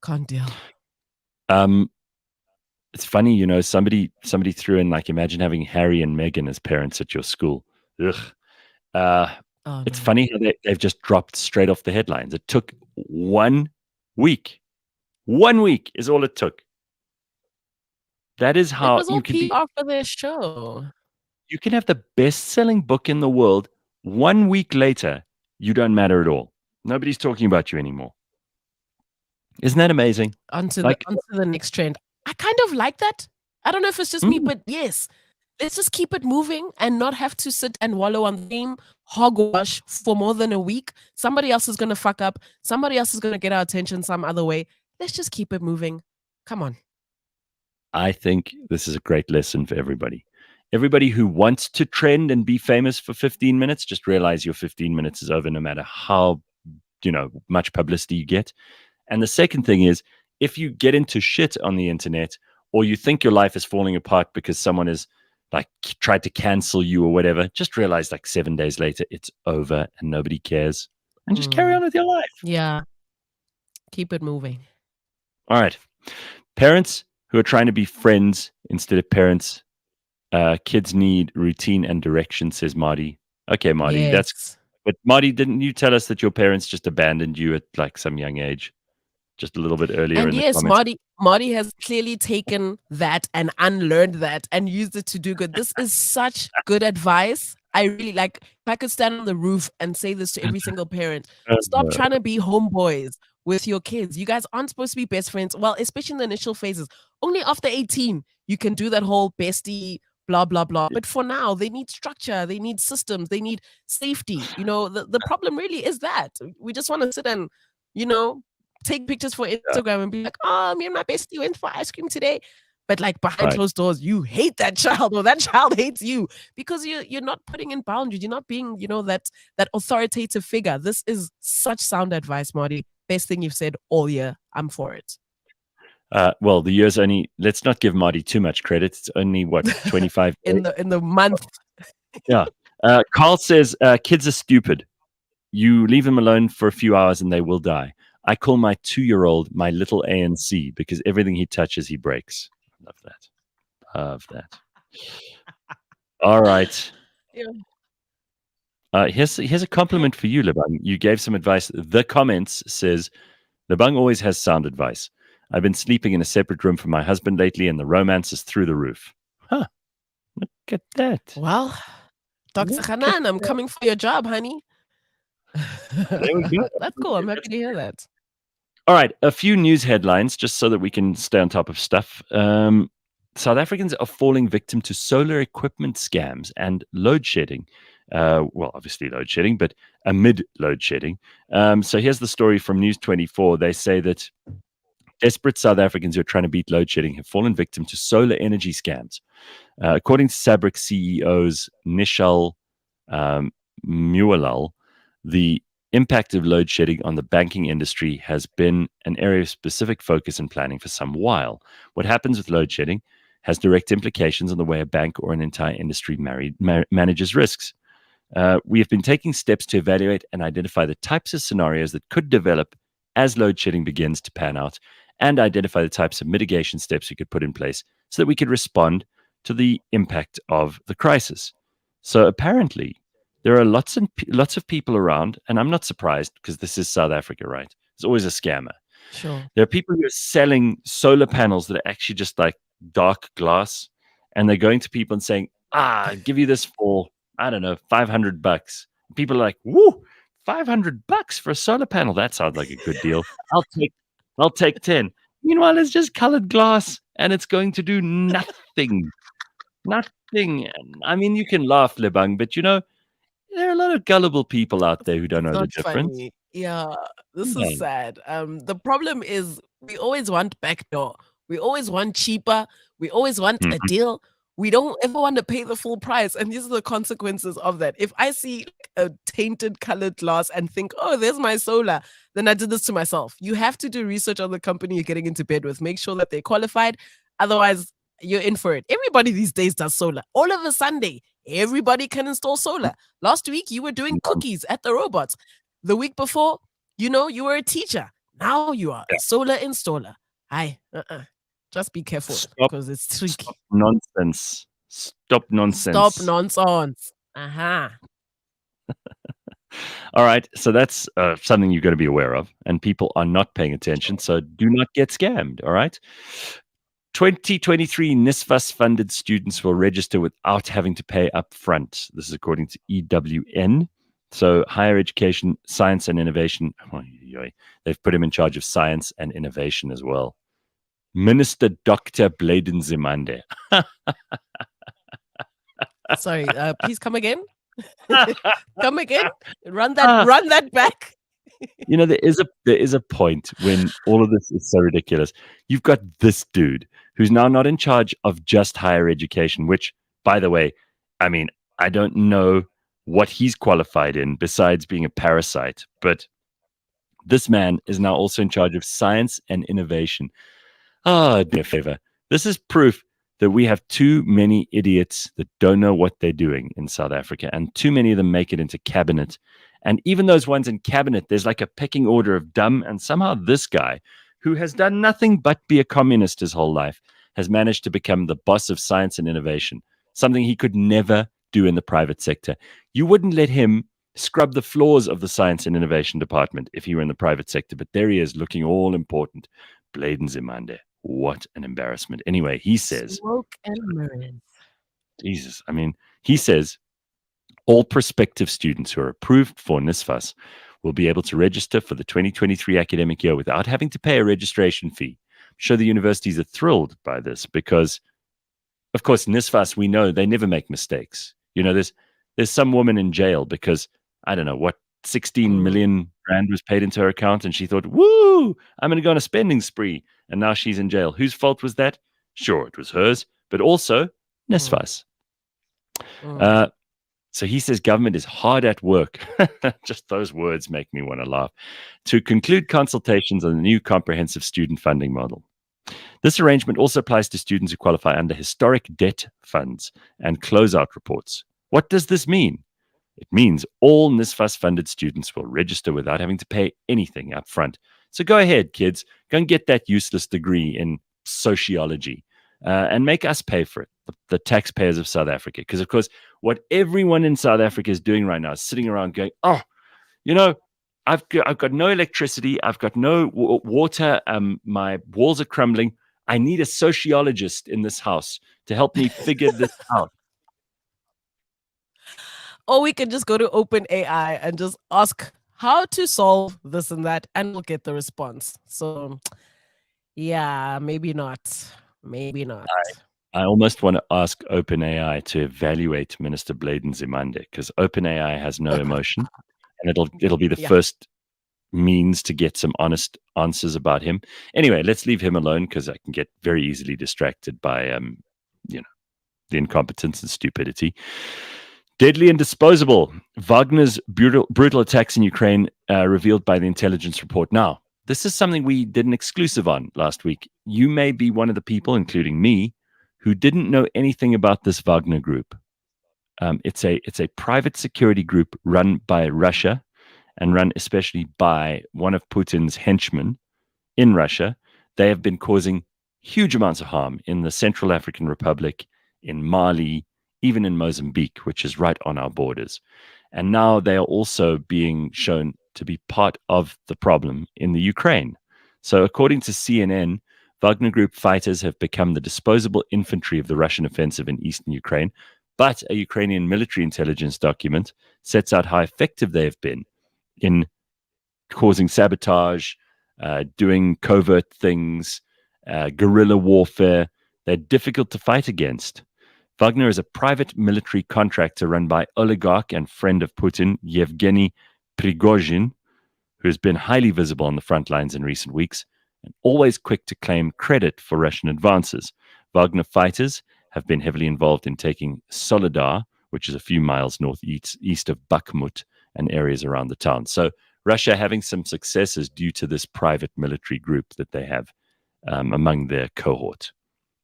can't deal. It's funny, somebody threw in, like, imagine having Harry and Meghan as parents at your school. Ugh. It's funny how they've just dropped straight off the headlines. It took 1 week. 1 week is all it took. That is how you can be for their show. You can have the best-selling book in the world. 1 week later, you don't matter at all. Nobody's talking about you anymore. Isn't that amazing? Onto the next trend. I kind of like that. I don't know if it's just me, but yes. Let's just keep it moving and not have to sit and wallow on the same hogwash for more than a week. Somebody else is going to fuck up. Somebody else is going to get our attention some other way. Let's just keep it moving. Come on. I think this is a great lesson for everybody. Everybody who wants to trend and be famous for 15 minutes, just realize your 15 minutes is over no matter how, much publicity you get. And the second thing is, if you get into shit on the internet or you think your life is falling apart because someone is like tried to cancel you or whatever, just realize like 7 days later, it's over and nobody cares. And just carry on with your life. Yeah. Keep it moving. All right. Parents who are trying to be friends instead of parents. Kids need routine and direction, says Marty. Okay, Marty, Yes. but Marty, didn't you tell us that your parents just abandoned you at like some young age? Just a little bit earlier And in the yes, comments. Marty has clearly taken that and unlearned that and used it to do good. This is such good advice. I really like, if I could stand on the roof and say this to every single parent, stop trying to be homeboys with your kids. You guys aren't supposed to be best friends. Well, especially in the initial phases. Only after 18, you can do that whole bestie, blah, blah, blah. But for now, they need structure, they need systems, they need safety. The problem really is that we just want to sit and, you know, take pictures for Instagram and be like, oh, me and my bestie went for ice cream today. But like behind closed doors, you hate that child or that child hates you because you're not putting in boundaries. You're not being, that authoritative figure. This is such sound advice, Marty. Best thing you've said all year. I'm for it. Well, the year's only, let's not give Marty too much credit. It's only what, 25 in the month. Yeah. Carl says, kids are stupid. You leave them alone for a few hours and they will die. I call my 2-year-old my little ANC because everything he touches, he breaks. Love that. Love that. All right. Yeah. Here's a compliment for you, Lebang. You gave some advice. The comments says, Lebang always has sound advice. I've been sleeping in a separate room from my husband lately and the romance is through the roof. Huh. Look at that. Well, Dr. Hanan, I'm coming for your job, honey. There we go. That's cool. I'm happy to hear that. All right, a few news headlines just so that we can stay on top of stuff. South Africans are falling victim to solar equipment scams and load shedding. Well, obviously load shedding, but amid load shedding. So here's the story from News 24. They say that desperate South Africans who are trying to beat load shedding have fallen victim to solar energy scams. According to Sabric CEOs Nishal Mualal, the impact of load shedding on the banking industry has been an area of specific focus and planning for some while. What happens with load shedding has direct implications on the way a bank or an entire industry manages risks. We have been taking steps to evaluate and identify the types of scenarios that could develop as load shedding begins to pan out and identify the types of mitigation steps we could put in place so that we could respond to the impact of the crisis. So apparently, there are lots of people around, and I'm not surprised because this is South Africa, right? There's always a scammer. Sure. There are people who are selling solar panels that are actually just like dark glass, and they're going to people and saying, I'll give you this for, I don't know, $500. People are like, woo, $500 for a solar panel. That sounds like a good deal. I'll take 10. Meanwhile, it's just colored glass, and it's going to do nothing. Nothing. I mean, you can laugh, Lebang, but there are a lot of gullible people out there who don't know the difference. Funny. Yeah, this is sad. The problem is we always want backdoor. We always want cheaper. We always want a deal. We don't ever want to pay the full price. And these are the consequences of that. If I see a tainted colored glass and think, oh, there's my solar, then I did this to myself. You have to do research on the company you're getting into bed with. Make sure that they're qualified. Otherwise, you're in for it. Everybody these days does solar. All of a Sunday, everybody can install solar. Last week, you were doing cookies at the robots. The week before, you were a teacher. Now you are a solar installer. Just be careful because it's tricky. Stop nonsense. Stop nonsense. Stop nonsense. All right. So that's something you've got to be aware of. And people are not paying attention. So do not get scammed. All right. 2023 NSFAS-funded students will register without having to pay up front. This is according to EWN. So higher education, science and innovation. They've put him in charge of science and innovation as well. Minister Dr. Bladen Zimande. Sorry, please come again. Come again. Run that back. There is a point when all of this is so ridiculous. You've got this dude who's now not in charge of just higher education, which, by the way, I mean, I don't know what he's qualified in besides being a parasite, but this man is now also in charge of science and innovation. Do me a favor. This is proof that we have too many idiots that don't know what they're doing in South Africa, and too many of them make it into cabinet. And even those ones in cabinet, there's like a pecking order of dumb, and somehow this guy, who has done nothing but be a communist his whole life, has managed to become the boss of science and innovation, something he could never do in the private sector. You wouldn't let him scrub the floors of the science and innovation department if he were in the private sector, but there he is looking all important. Bladen Zimande. What an embarrassment. Anyway, he says, smoke and mirrors. Jesus, I mean, he says all prospective students who are approved for NSFAS will be able to register for the 2023 academic year without having to pay a registration fee. I'm sure the universities are thrilled by this because, of course, NSFAS, we know they never make mistakes. You know, there's some woman in jail because, I don't know, what, 16 million rand was paid into her account, and she thought, woo, I'm going to go on a spending spree. And now she's in jail. Whose fault was that? Sure, it was hers, but also NSFAS. So he says government is hard at work. Just those words make me want to laugh. To conclude consultations on the new comprehensive student funding model. This arrangement also applies to students who qualify under historic debt funds and closeout reports. What does this mean? It means all NSFAS funded students will register without having to pay anything up front. So go ahead, kids. Go and get that useless degree in sociology and make us pay for it, the taxpayers of South Africa. Because, of course, what everyone in South Africa is doing right now is sitting around going, oh, you know, I've got no electricity. I've got no water. My walls are crumbling. I need a sociologist in this house to help me figure this out. Or we can just go to OpenAI and just ask how to solve this and that, and we'll get the response. So, yeah, maybe not. Maybe not. I almost want to ask OpenAI to evaluate Minister Bladen Zimande because OpenAI has no emotion, and it'll be the first means to get some honest answers about him. Anyway, let's leave him alone because I can get very easily distracted by the incompetence and stupidity. Deadly and disposable. Wagner's brutal attacks in Ukraine revealed by the intelligence report. Now, this is something we did an exclusive on last week. You may be one of the people, including me, who didn't know anything about this Wagner group. It's a private security group run by Russia and run especially by one of Putin's henchmen in Russia. They have been causing huge amounts of harm in the Central African Republic, in Mali, even in Mozambique, which is right on our borders. And now they are also being shown to be part of the problem in the Ukraine. So according to CNN, Wagner Group fighters have become the disposable infantry of the Russian offensive in eastern Ukraine, but a Ukrainian military intelligence document sets out how effective they have been in causing sabotage, doing covert things, guerrilla warfare. They're difficult to fight against. Wagner is a private military contractor run by oligarch and friend of Putin, Yevgeny Prigozhin, who has been highly visible on the front lines in recent weeks and always quick to claim credit for Russian advances. Wagner fighters have been heavily involved in taking Soledar, which is a few miles northeast of Bakhmut and areas around the town. So Russia having some successes due to this private military group that they have among their cohort.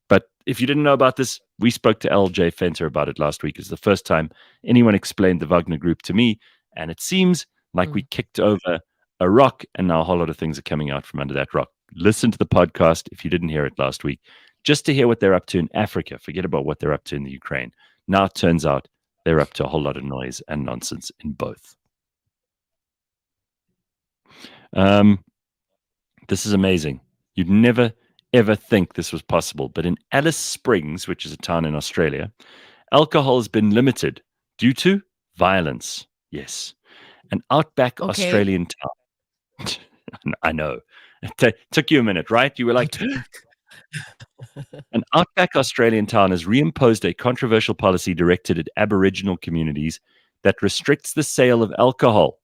But if you didn't know about this, we spoke to LJ Fenter about it last week. It's the first time anyone explained the Wagner group to me, and it seems like we kicked over a rock, and now a whole lot of things are coming out from under that rock. Listen to the podcast if you didn't hear it last week, just to hear what they're up to in Africa. Forget about what they're up to in the Ukraine. Now it turns out they're up to a whole lot of noise and nonsense in both. This is amazing. You'd never ever think this was possible, but in Alice Springs, which is a town in Australia, alcohol has been limited due to violence. Yes. An outback Australian town. I know. It took you a minute, right? You were like, an outback Australian town has reimposed a controversial policy directed at Aboriginal communities that restricts the sale of alcohol.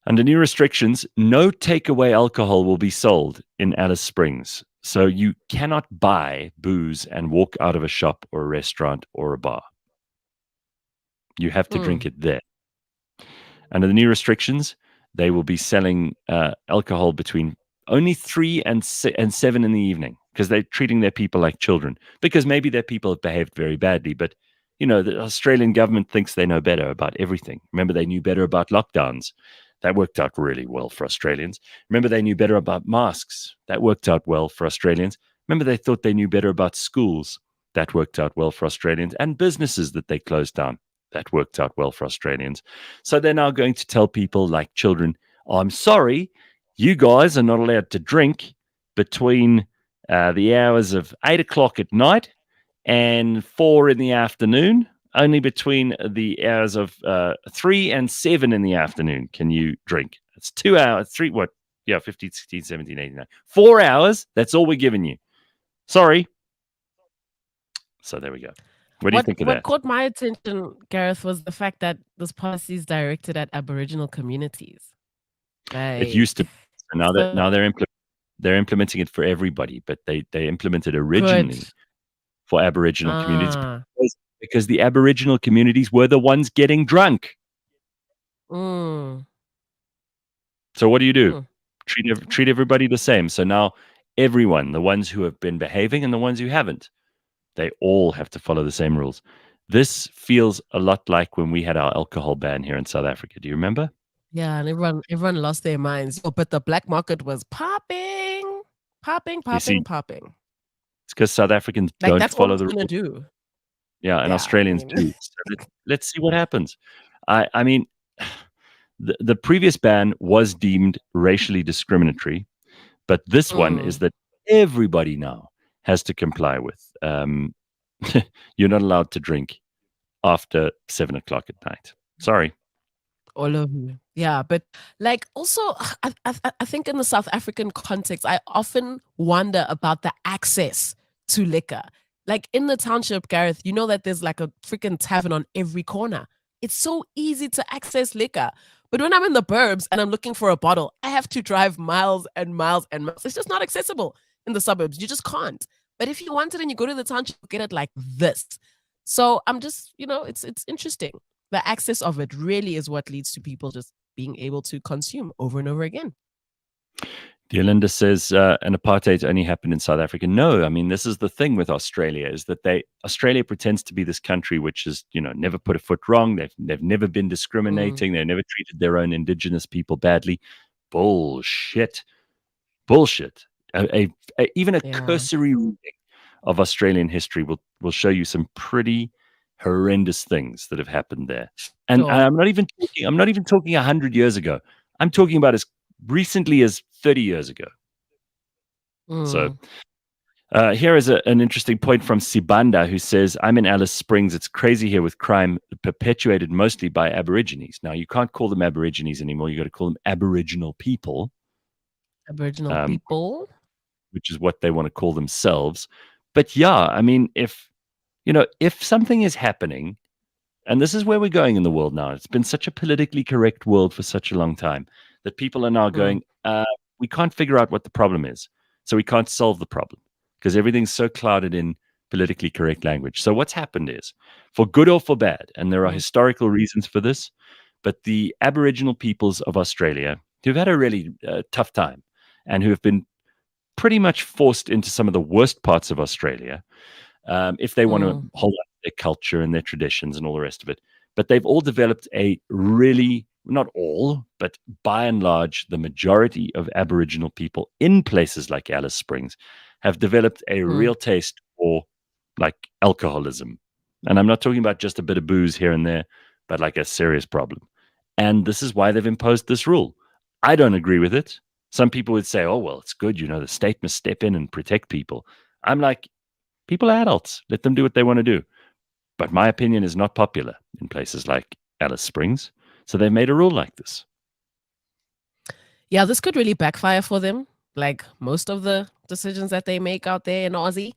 Under new restrictions, no takeaway alcohol will be sold in Alice Springs. So you cannot buy booze and walk out of a shop or a restaurant or a bar. You have to drink it there. Under the new restrictions, they will be selling alcohol between only 3 and 7 in the evening because they're treating their people like children. Because maybe their people have behaved very badly, but you know the Australian government thinks they know better about everything. Remember, they knew better about lockdowns. That worked out really well for Australians. Remember, they knew better about masks. That worked out well for Australians. Remember, they thought they knew better about schools. That worked out well for Australians, and businesses that they closed down. That worked out well for Australians. So they're now going to tell people like children, oh, I'm sorry, you guys are not allowed to drink between the hours of 8 o'clock at night and 4 in the afternoon. Only between the hours of 3 and 7 in the afternoon can you drink. It's 2 hours, 3, what? Yeah, 15, 16, 17, 18, 4 hours. That's all we're giving you. Sorry. So there we go. What do you think of that? What caught my attention, Gareth, was the fact that this policy is directed at Aboriginal communities. It used to be. Now they're implementing it for everybody, but they implemented originally for Aboriginal communities because the Aboriginal communities were the ones getting drunk. So what do you do? Treat everybody the same. So now everyone, the ones who have been behaving and the ones who haven't, they all have to follow the same rules. This feels a lot like when we had our alcohol ban here in South Africa. Do you remember? Yeah, and everyone lost their minds. Oh, but the black market was popping. It's because South Africans don't follow the rules. Do. Yeah, and Australians do. So let's see what happens. I mean, the previous ban was deemed racially discriminatory, but this one is that everybody now has to comply with. You're not allowed to drink after 7 o'clock at night. Sorry. All of you. Yeah, but like also, I think in the South African context, I often wonder about the access to liquor. Like in the township, Gareth, you know that there's like a freaking tavern on every corner. It's so easy to access liquor. But when I'm in the burbs and I'm looking for a bottle, I have to drive miles and miles and miles. It's just not accessible in the suburbs. You just can't. But if you want it and you go to the township, you get it like this. So I'm just, it's interesting. The access of it really is what leads to people just being able to consume over and over again. Yolanda says an apartheid only happened in South Africa. No, I mean, this is the thing with Australia is that Australia pretends to be this country which has, never put a foot wrong. They've never been discriminating. They've never treated their own indigenous people badly. Bullshit. Even a cursory reading of Australian history will show you some pretty horrendous things that have happened there. And I'm not even talking 100 years ago. I'm talking about as recently as 30 years ago. So here is an interesting point from Sibanda, who says, I'm in Alice Springs. It's crazy here with crime perpetuated mostly by Aborigines. Now, you can't call them Aborigines anymore. You got to call them Aboriginal people. Aboriginal people. Which is what they want to call themselves. But yeah, I mean, if something is happening, and this is where we're going in the world now, it's been such a politically correct world for such a long time that people are now going, we can't figure out what the problem is. So we can't solve the problem because everything's so clouded in politically correct language. So what's happened is, for good or for bad, and there are historical reasons for this, but the Aboriginal peoples of Australia who've had a really tough time and who have been pretty much forced into some of the worst parts of Australia, if they want to hold up their culture and their traditions and all the rest of it. But they've all developed a really, not all, but by and large, the majority of Aboriginal people in places like Alice Springs have developed a real taste for like alcoholism. And I'm not talking about just a bit of booze here and there, but like a serious problem. And this is why they've imposed this rule. I don't agree with it. Some people would say, oh, well, it's good. The state must step in and protect people. I'm like, people are adults. Let them do what they want to do. But my opinion is not popular in places like Alice Springs. So they've made a rule like this. Yeah, this could really backfire for them, like most of the decisions that they make out there in Aussie.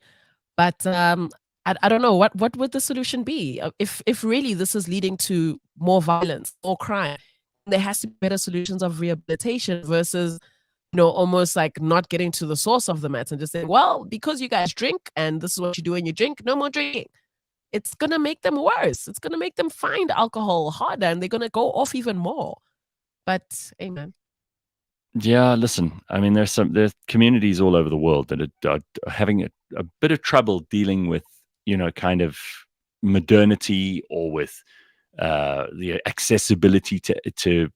But I don't know, what would the solution be? If really this is leading to more violence, more crime, there has to be better solutions of rehabilitation versus almost like not getting to the source of the matter and just saying, well, because you guys drink and this is what you do when you drink, no more drinking. It's going to make them worse. It's going to make them find alcohol harder and they're going to go off even more. But, amen. Yeah, listen, I mean, there's communities all over the world that are having a bit of trouble dealing with, kind of modernity or with the accessibility to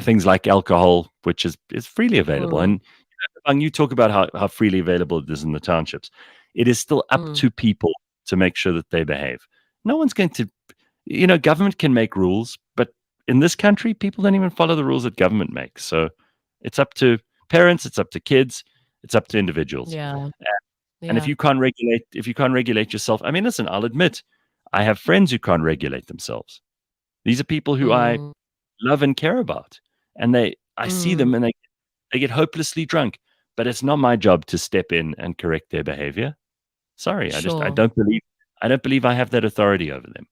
things like alcohol, which is freely available. And you talk about how freely available it is in the townships. It is still up to people to make sure that they behave. No one's going to, government can make rules, but in this country, people don't even follow the rules that government makes. So it's up to parents, it's up to kids, it's up to individuals. Yeah. And if you can't regulate yourself, I mean, listen, I'll admit, I have friends who can't regulate themselves. These are people who I love and care about, and I see them and they get hopelessly drunk. But it's not my job to step in and correct their behavior. Sorry, I don't believe I have that authority over them.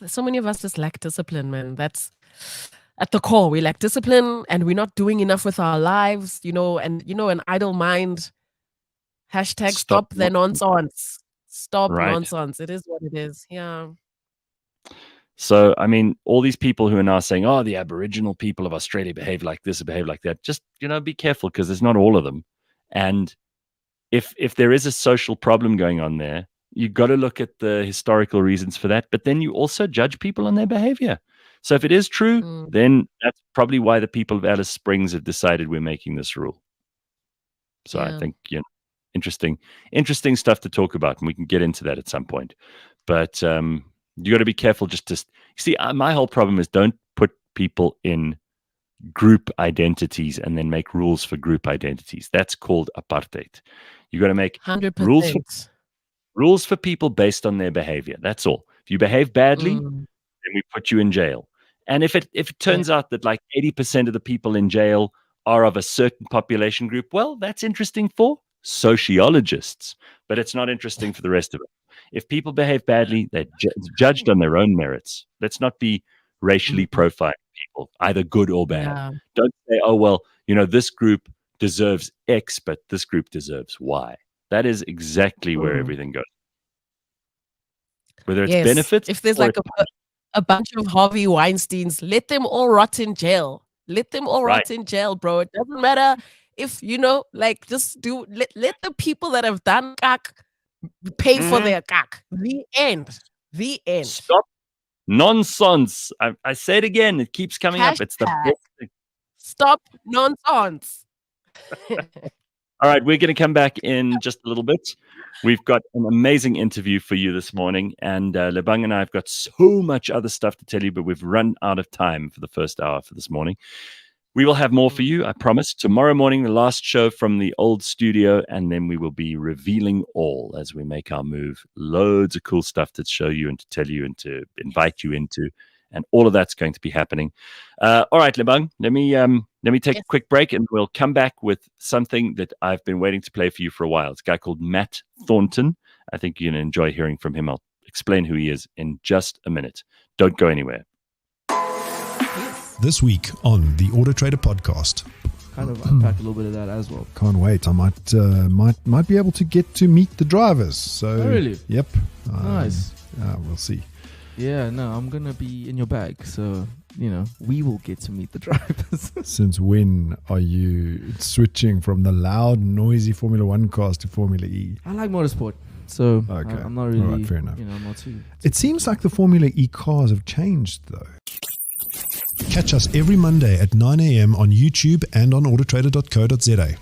So many of us just lack discipline, man. That's at the core. We lack discipline, and we're not doing enough with our lives, and an idle mind. Hashtag stop the nonsense. Stop nonsense. It is what it is. Yeah. So, I mean, all these people who are now saying, oh, the Aboriginal people of Australia behave like this or behave like that, just, be careful, because there's not all of them. And if there is a social problem going on there, you've got to look at the historical reasons for that. But then you also judge people on their behavior. So if it is true, then that's probably why the people of Alice Springs have decided we're making this rule. So I think, interesting stuff to talk about, and we can get into that at some point. But you got to be careful just to see. My whole problem is don't put people in group identities and then make rules for group identities. That's called apartheid. You got to make 100%. rules for people based on their behavior. That's all. If you behave badly, then we put you in jail. And if it turns out that like 80% of the people in jail are of a certain population group, well, that's interesting for sociologists, but it's not interesting for the rest of it. If people behave badly, they're judged on their own merits. Let's not be racially profiling people, either good or bad. Yeah. Don't say, oh, well, this group deserves X, but this group deserves Y. That is exactly where everything goes. Whether it's benefits. If there's like a bunch of Harvey Weinsteins, let them all rot in jail. Let them all rot in jail, bro. It doesn't matter if, just let the people that have done kak pay for their kak. The end. Stop nonsense. I say it again. It keeps coming up. It's the best thing. Stop nonsense. All right, we're going to come back in just a little bit. We've got an amazing interview for you this morning, and Lebang and I have got so much other stuff to tell you, but we've run out of time for the first hour for this morning. We will have more for you, I promise. Tomorrow morning, the last show from the old studio, and then we will be revealing all as we make our move. Loads of cool stuff to show you and to tell you and to invite you into, and all of that's going to be happening. All right, Lebang, let me take a quick break, and we'll come back with something that I've been waiting to play for you for a while. It's a guy called Matt Thornton. I think you're going to enjoy hearing from him. I'll explain who he is in just a minute. Don't go anywhere. This week on the Auto Trader podcast. Kind of unpack a little bit of that as well. Can't wait. I might be able to get to meet the drivers. So really? Yep. Nice. We'll see. Yeah, no, I'm going to be in your bag. So, we will get to meet the drivers. Since when are you switching from the loud, noisy Formula 1 cars to Formula E? I like motorsport. So okay. I'm not really, all right, fair enough. I'm not too. It seems like the Formula E cars have changed, though. Catch us every Monday at 9 a.m. on YouTube and on autotrader.co.za.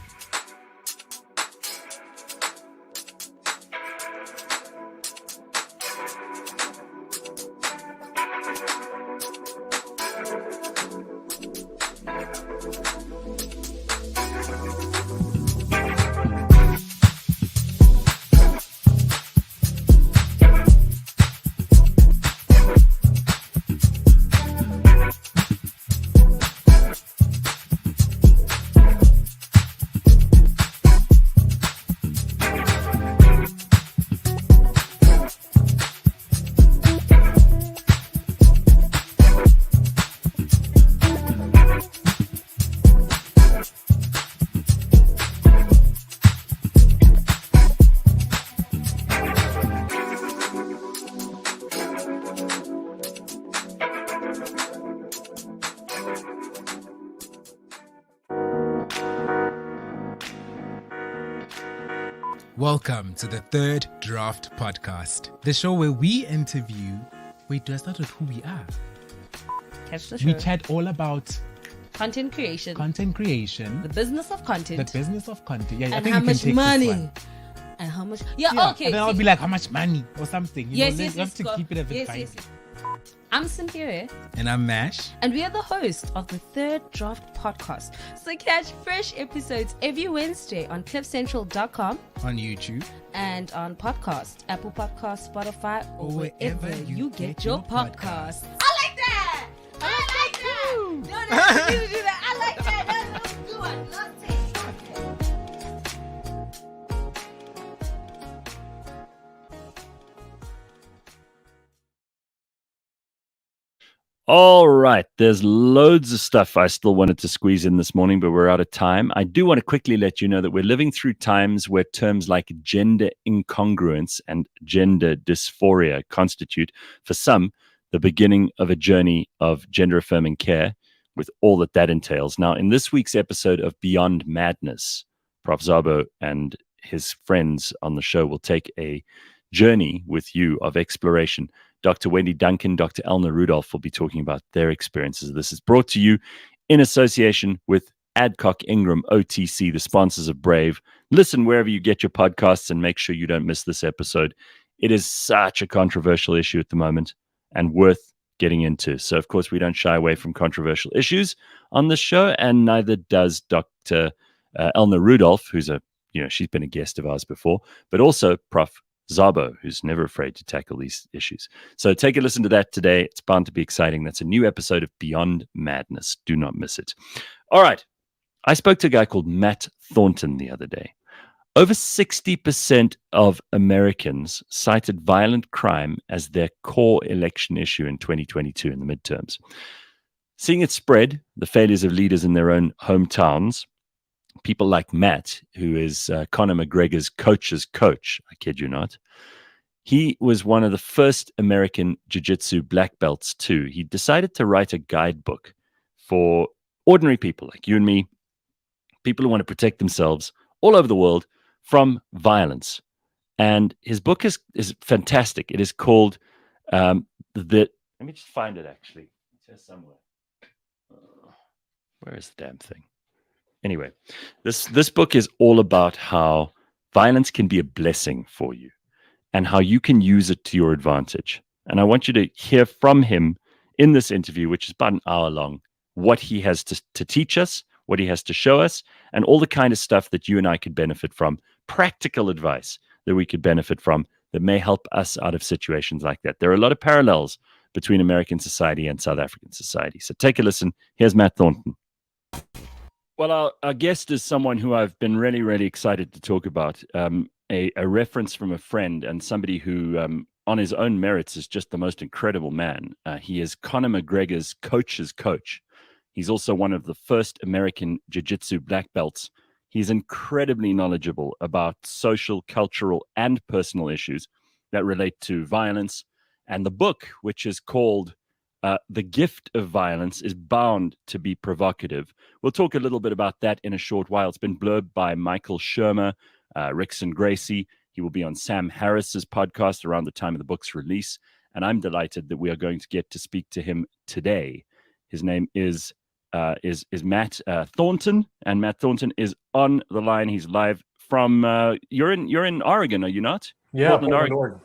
Welcome to the Third Draft Podcast, the show where we interview... Wait, do I start with who we are? Catch the show. We chat all about content creation, the business of content, Yeah, and how much money. And how much? Yeah, okay. And then I'll be like, how much money or something. Yes, you yes, have yes. to keep it a bit yes. I'm Cynthia. And I'm Mash. And we are the host of the Third Draft Podcast. So catch fresh episodes every Wednesday on CliffCentral.com, on YouTube, and on podcast, Apple Podcasts, Spotify, or wherever you get your podcasts. I like that! No, you do that. I like that. That's good. Let's take All right. There's loads of stuff I still wanted to squeeze in this morning, but we're out of time. I do want to quickly let you know that we're living through times where terms like gender incongruence and gender dysphoria constitute, for some, the beginning of a journey of gender affirming care with all that entails. Now, in this week's episode of Beyond Madness, Prof. Zabo and his friends on the show will take a journey with you of exploration. Dr. Wendy Duncan, Dr. Elna Rudolph will be talking about their experiences. This is brought to you in association with Adcock Ingram OTC, the sponsors of Brave. Listen wherever you get your podcasts and make sure you don't miss this episode. It is such a controversial issue at the moment and worth getting into. So, of course, we don't shy away from controversial issues on this show, and neither does Dr. Elna Rudolph, who's she's been a guest of ours before, but also Prof. Zabo, who's never afraid to tackle these issues. So take a listen to that today. It's bound to be exciting. That's a new episode of Beyond Madness. Do not miss it. All right. I spoke to a guy called Matt Thornton the other day. Over 60% of Americans cited violent crime as their core election issue in 2022 in the midterms. Seeing it spread, the failures of leaders in their own hometowns, people like Matt, who is Conor McGregor's coach's coach, I kid you not. He was one of the first American Jiu-Jitsu black belts too. He decided to write a guidebook for ordinary people like you and me, people who want to protect themselves all over the world from violence. And his book is fantastic. It is called let me just find it actually. It's here somewhere. Where is the damn thing? Anyway, this book is all about how violence can be a blessing for you and how you can use it to your advantage. And I want you to hear from him in this interview, which is about an hour long, what he has to teach us, what he has to show us, and all the kind of stuff that you and I could benefit from, practical advice that we could benefit from that may help us out of situations like that. There are a lot of parallels between American society and South African society. So take a listen. Here's Matt Thornton. Well, our guest is someone who I've been really, really excited to talk about, a reference from a friend and somebody who, on his own merits, is just the most incredible man. He is Conor McGregor's coach's coach. He's also one of the first American Jiu-Jitsu black belts. He's incredibly knowledgeable about social, cultural, and personal issues that relate to violence. And the book, which is called The Gift of Violence, is bound to be provocative. We'll talk a little bit about that in a short while. It's been blurbed by Michael Shermer, Rickson Gracie. He will be on Sam Harris's podcast around the time of the book's release. And I'm delighted that we are going to get to speak to him today. His name is Matt Thornton, and Matt Thornton is on the line. He's live from you're in Oregon, are you not? Yeah, Portland, Oregon.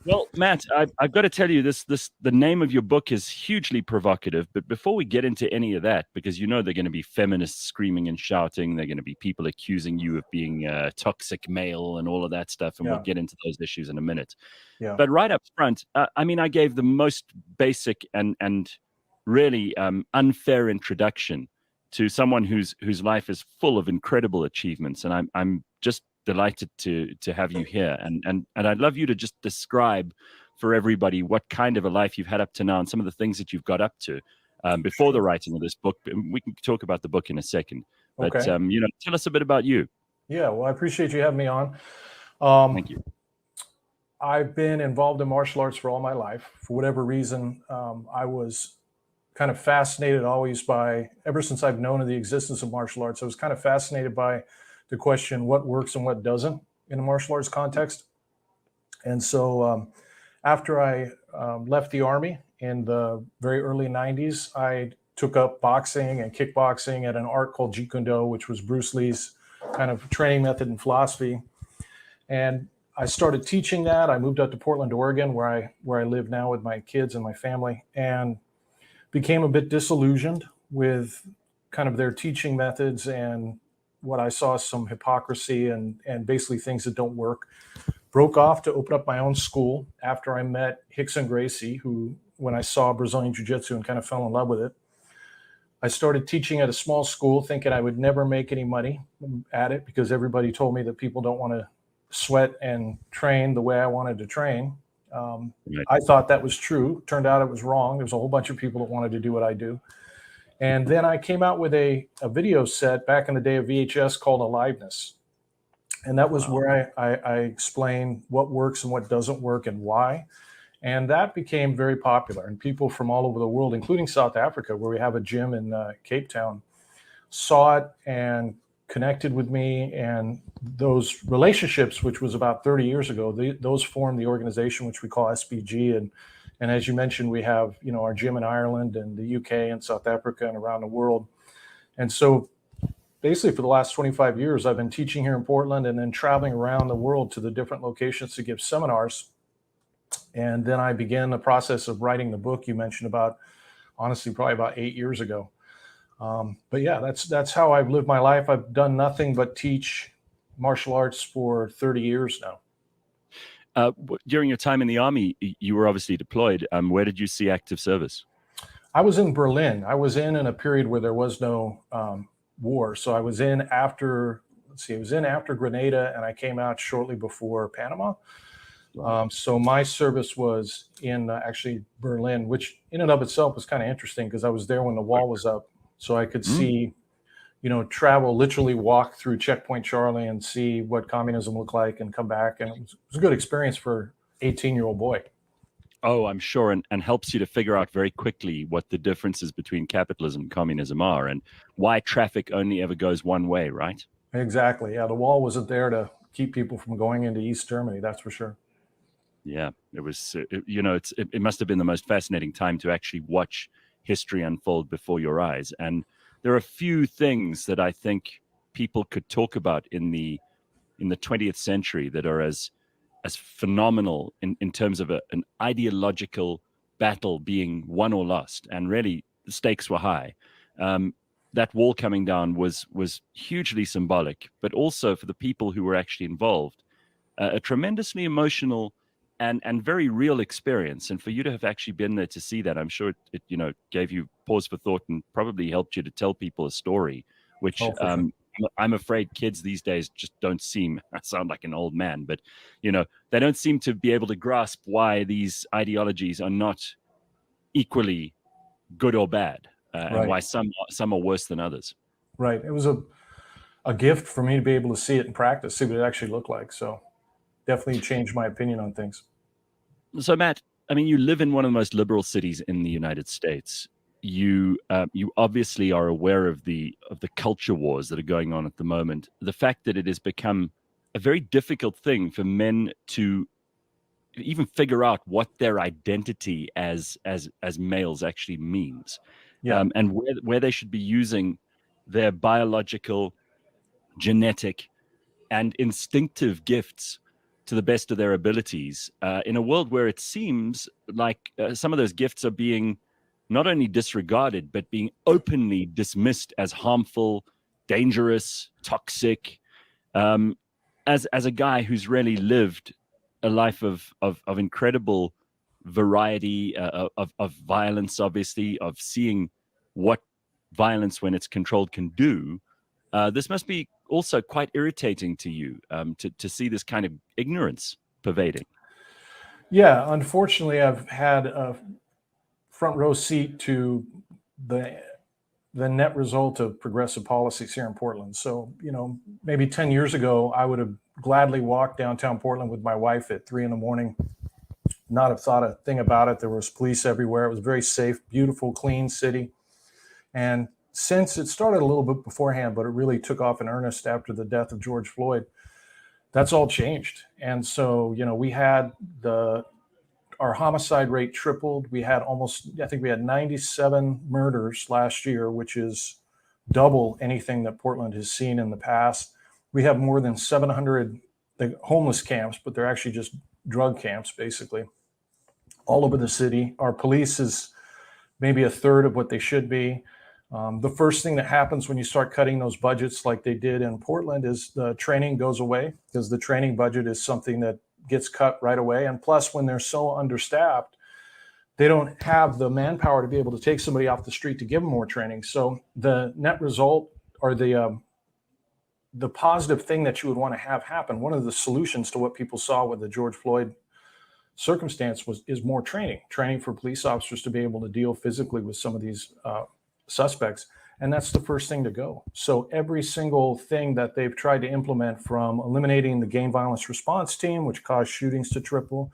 Well, Matt, I've got to tell you the name of your book is hugely provocative. But before we get into any of that, because you know they're going to be feminists screaming and shouting, they're going to be people accusing you of being a toxic male and all of that stuff, and we'll get into those issues in a minute. Yeah. But right up front, I gave the most basic and really unfair introduction to someone whose life is full of incredible achievements, and I'm just delighted to have you here, and I'd love you to just describe for everybody what kind of a life you've had up to now and some of the things that you've got up to before the writing of this book. We can talk about the book in a second, but okay. Tell us a bit about you. Yeah, well, I appreciate you having me on. Thank you. I've been involved in martial arts for all my life. For whatever reason, I was kind of fascinated always ever since I've known of the existence of martial arts, I was kind of fascinated by the question, what works and what doesn't in a martial arts context. And so after I left the Army in the very early 90s, I took up boxing and kickboxing at an art called Jeet Kune Do, which was Bruce Lee's kind of training method and philosophy. And I started teaching that. I moved out to Portland, Oregon, where I live now with my kids and my family, and became a bit disillusioned with kind of their teaching methods and what I saw some hypocrisy and basically things that don't work. Broke off to open up my own school after I met Rickson Gracie, who, when I saw Brazilian Jiu-Jitsu and kind of fell in love with it, I started teaching at a small school thinking I would never make any money at it because everybody told me that people don't want to sweat and train the way I wanted to train. I thought that was true. Turned out it was wrong. There's a whole bunch of people that wanted to do what I do. And then I came out with a video set back in the day of VHS called Aliveness. And that was where I explained what works and what doesn't work and why. And that became very popular. And people from all over the world, including South Africa, where we have a gym in Cape Town, saw it and connected with me. And those relationships, which was about 30 years ago, those formed the organization, which we call SBG. And as you mentioned, we have, our gym in Ireland and the UK and South Africa and around the world. And so basically for the last 25 years, I've been teaching here in Portland and then traveling around the world to the different locations to give seminars. And then I began the process of writing the book you mentioned about, honestly, probably about 8 years ago. But yeah, that's how I've lived my life. I've done nothing but teach martial arts for 30 years now. During your time in the Army, you were obviously deployed. Where did you see active service? I was in Berlin. I was in a period where there was no war. So I was in after, after Grenada, and I came out shortly before Panama. So my service was in actually Berlin, which in and of itself was kind of interesting because I was there when the wall was up. So I could see, travel, literally walk through Checkpoint Charlie and see what communism looked like and come back. And it was a good experience for an 18-year-old boy. Oh, I'm sure, and helps you to figure out very quickly what the differences between capitalism and communism are and why traffic only ever goes one way, right? Exactly. Yeah, the wall wasn't there to keep people from going into East Germany, that's for sure. Yeah, it was, it must have been the most fascinating time to actually watch history unfold before your eyes. And there are a few things that I think people could talk about in the 20th century that are as phenomenal in terms of an ideological battle being won or lost. And really, the stakes were high. That wall coming down was hugely symbolic, but also for the people who were actually involved, a tremendously emotional and very real experience. And for you to have actually been there to see that, I'm sure it gave you pause for thought and probably helped you to tell people a story, which sure. I'm afraid kids these days just don't seem, I sound like an old man, but, they don't seem to be able to grasp why these ideologies are not equally good or bad, and why some are worse than others. Right. It was a gift for me to be able to see it in practice, see what it actually looked like. So definitely changed my opinion on things. So Matt, I mean, you live in one of the most liberal cities in the United States. You obviously are aware of the culture wars that are going on at the moment. The fact that it has become a very difficult thing for men to even figure out what their identity as males actually means, and where they should be using their biological, genetic, and instinctive gifts to the best of their abilities, in a world where it seems like some of those gifts are being not only disregarded, but being openly dismissed as harmful, dangerous, toxic. As a guy who's really lived a life of incredible variety, of violence, obviously, of seeing what violence, when it's controlled, can do, this must be also quite irritating to you, to see this kind of ignorance pervading. Yeah, unfortunately, I've had a front row seat to the net result of progressive policies here in Portland. So, maybe 10 years ago, I would have gladly walked downtown Portland with my wife at 3 a.m, not have thought a thing about it. There was police everywhere. It was very safe, beautiful, clean city. And since it started a little bit beforehand, but it really took off in earnest after the death of George Floyd, that's all changed. And so, we had our our homicide rate tripled. We had I think we had 97 murders last year, which is double anything that Portland has seen in the past. We have more than 700 homeless camps, but they're actually just drug camps, basically, all over the city. Our police is maybe a third of what they should be. The first thing that happens when you start cutting those budgets like they did in Portland is the training goes away, because the training budget is something that gets cut right away. And plus, when they're so understaffed, they don't have the manpower to be able to take somebody off the street to give them more training. So the net result, or the positive thing that you would want to have happen, one of the solutions to what people saw with the George Floyd circumstance is more training for police officers to be able to deal physically with some of these suspects. And that's the first thing to go. So every single thing that they've tried to implement, from eliminating the gang violence response team, which caused shootings to triple,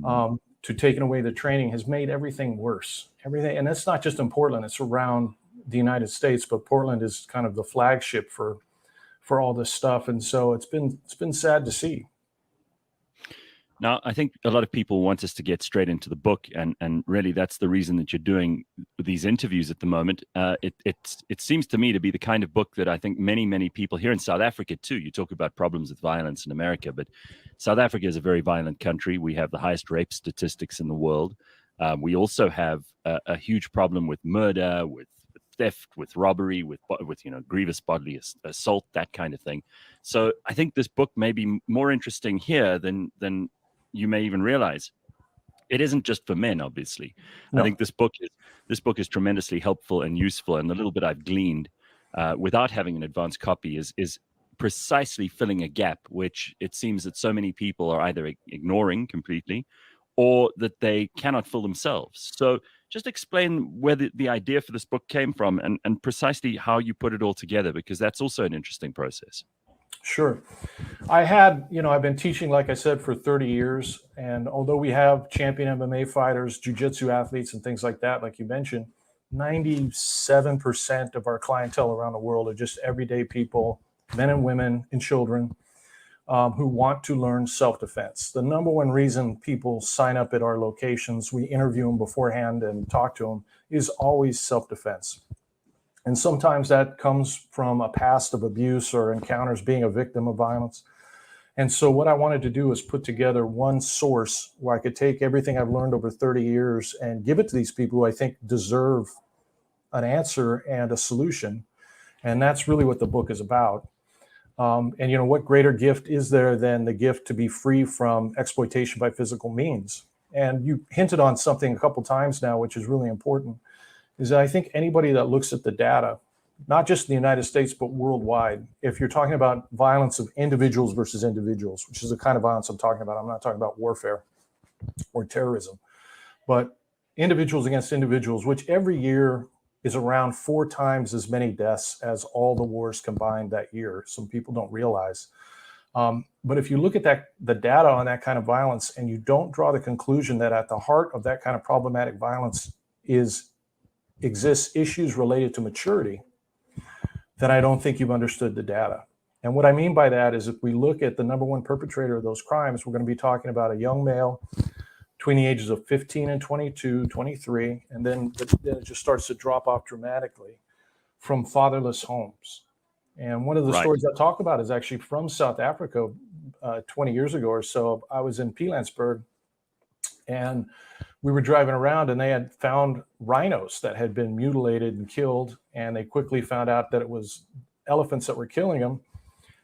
to taking away the training, has made everything worse. Everything, and that's not just in Portland, it's around the United States, but Portland is kind of the flagship for all this stuff. And so it's been sad to see. Now, I think a lot of people want us to get straight into the book, and really that's the reason that you're doing these interviews at the moment. It seems to me to be the kind of book that I think many people here in South Africa too. You talk about problems with violence in America, but South Africa is a very violent country. We have the highest rape statistics in the world. We also have a huge problem with murder, with theft, with robbery, with grievous bodily assault, that kind of thing. So I think this book may be more interesting here than you may even realize. It isn't just for men, obviously. No. I think this book is tremendously helpful and useful, and the little bit I've gleaned without having an advanced copy is precisely filling a gap, which it seems that so many people are either ignoring completely or that they cannot fill themselves. So just explain where the idea for this book came from, and precisely how you put it all together, because that's also an interesting process. Sure. I've been teaching, like I said, for 30 years. And although we have champion MMA fighters, jiu-jitsu athletes, and things like that, like you mentioned, 97% of our clientele around the world are just everyday people, men and women and children, who want to learn self-defense. The number one reason people sign up at our locations, we interview them beforehand and talk to them, is always self-defense. And sometimes that comes from a past of abuse or encounters being a victim of violence. And so what I wanted to do is put together one source where I could take everything I've learned over 30 years and give it to these people who I think deserve an answer and a solution. And that's really what the book is about. And what greater gift is there than the gift to be free from exploitation by physical means? And you hinted on something a couple times now, which is really important, is that I think anybody that looks at the data, not just in the United States, but worldwide, if you're talking about violence of individuals versus individuals, which is the kind of violence I'm talking about. I'm not talking about warfare or terrorism, but individuals against individuals, which every year is around 4 times as many deaths as all the wars combined that year. Some people don't realize. But if you look at the data on that kind of violence, and you don't draw the conclusion that at the heart of that kind of problematic violence exists issues related to maturity, then I don't think you've understood the data. And what I mean by that is, if we look at the number one perpetrator of those crimes, we're going to be talking about a young male between the ages of 15 and 22, 23, and then it just starts to drop off dramatically from fatherless homes. And one of the stories I talk about is actually from South Africa 20 years ago or so. I was in Pilanesberg, and we were driving around, and they had found rhinos that had been mutilated and killed. And they quickly found out that it was elephants that were killing them,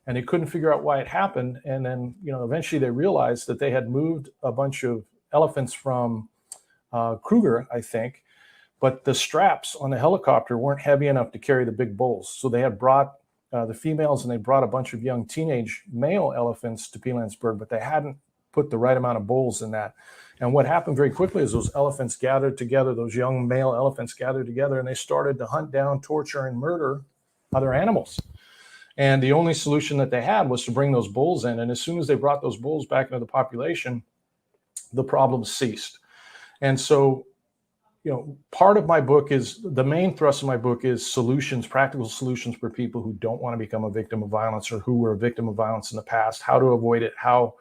and they couldn't figure out why it happened. And then, eventually they realized that they had moved a bunch of elephants from Kruger, I think, but the straps on the helicopter weren't heavy enough to carry the big bulls. So they had brought the females, and they brought a bunch of young teenage male elephants to Pilanesberg, but they hadn't put the right amount of bulls in that. And what happened very quickly is those elephants gathered together, those young male elephants gathered together, and they started to hunt down, torture, and murder other animals. And the only solution that they had was to bring those bulls in. And as soon as they brought those bulls back into the population, the problem ceased. And so, part of my book is, the main thrust of my book is solutions, practical solutions for people who don't want to become a victim of violence, or who were a victim of violence in the past, how to avoid it, how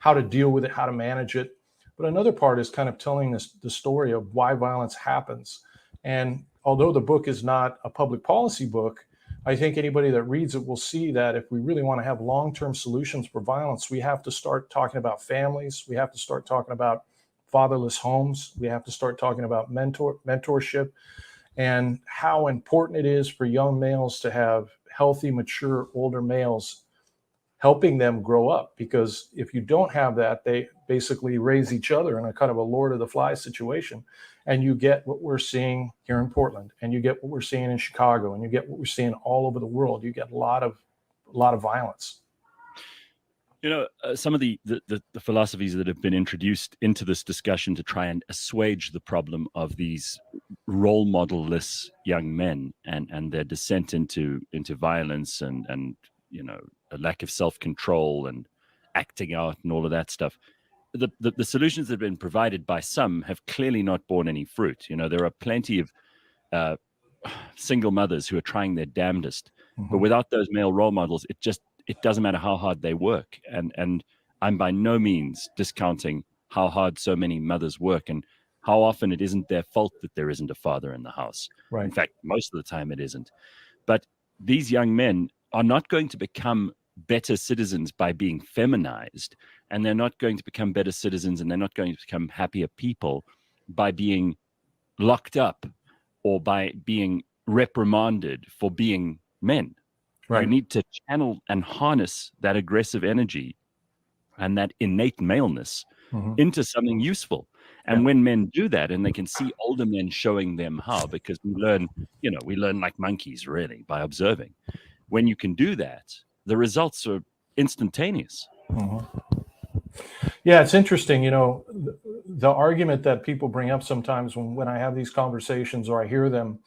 to deal with it, how to manage it. But another part is kind of telling the story of why violence happens. And although the book is not a public policy book, I think anybody that reads it will see that if we really want to have long-term solutions for violence, we have to start talking about families. We have to start talking about fatherless homes. We have to start talking about mentorship and how important it is for young males to have healthy, mature, older males helping them grow up. Because if you don't have that, they basically raise each other in a kind of a Lord of the Flies situation. And you get what we're seeing here in Portland, and you get what we're seeing in Chicago, and you get what we're seeing all over the world. You get a lot of violence. You know, some of the philosophies that have been introduced into this discussion to try and assuage the problem of these role model-less young men and their descent into violence and you know, a lack of self-control and acting out and all of that stuff. The solutions that have been provided by some have clearly not borne any fruit. You know, there are plenty of single mothers who are trying their damnedest, but without those male role models, it doesn't matter how hard they work. And I'm by no means discounting how hard so many mothers work and how often it isn't their fault that there isn't a father in the house. Right. In fact, most of the time it isn't. But these young men are not going to become better citizens by being feminized, and they're not going to become better citizens, and they're not going to become happier people by being locked up or by being reprimanded for being men. Right. You need to channel and harness that aggressive energy and that innate maleness into something useful. And when men do that, and they can see older men showing them how, because we learn like monkeys, really, by observing. When you can do that, the results are instantaneous. Yeah, it's interesting. You know, the argument that people bring up sometimes when I have these conversations or I hear them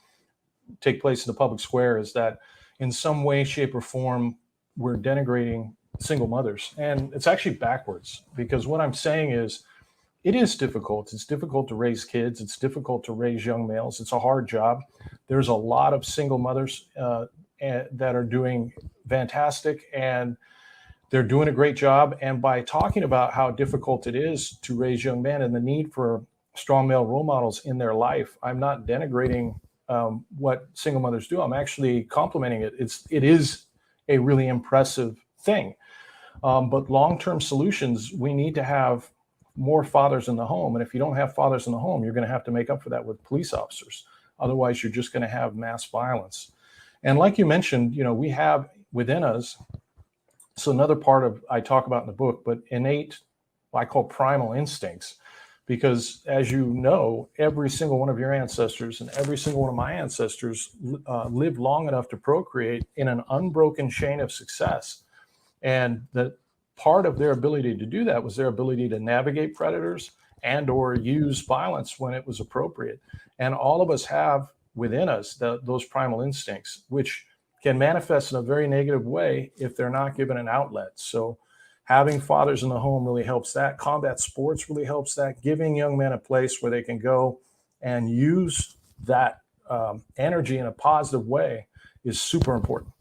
take place in the public square is that in some way, shape, or form, we're denigrating single mothers. And it's actually backwards, because what I'm saying is it is difficult. It's difficult to raise kids. It's difficult to raise young males. It's a hard job. There's a lot of single mothers that are doing fantastic, and they're doing a great job. And by talking about how difficult it is to raise young men and the need for strong male role models in their life, I'm not denigrating what single mothers do. I'm actually complimenting it. It is a really impressive thing. But long-term solutions, we need to have more fathers in the home. And if you don't have fathers in the home, you're going to have to make up for that with police officers. Otherwise, you're just going to have mass violence. And like you mentioned, you know, we have within us, so another part of I talk about in the book, but innate, I call primal instincts, because as you know, every single one of your ancestors and every single one of my ancestors lived long enough to procreate in an unbroken chain of success. And that part of their ability to do that was their ability to navigate predators and or use violence when it was appropriate. And all of us have within us those primal instincts, which can manifest in a very negative way if they're not given an outlet. So having fathers in the home really helps that. Combat sports really helps that. Giving young men a place where they can go and use that energy in a positive way is super important.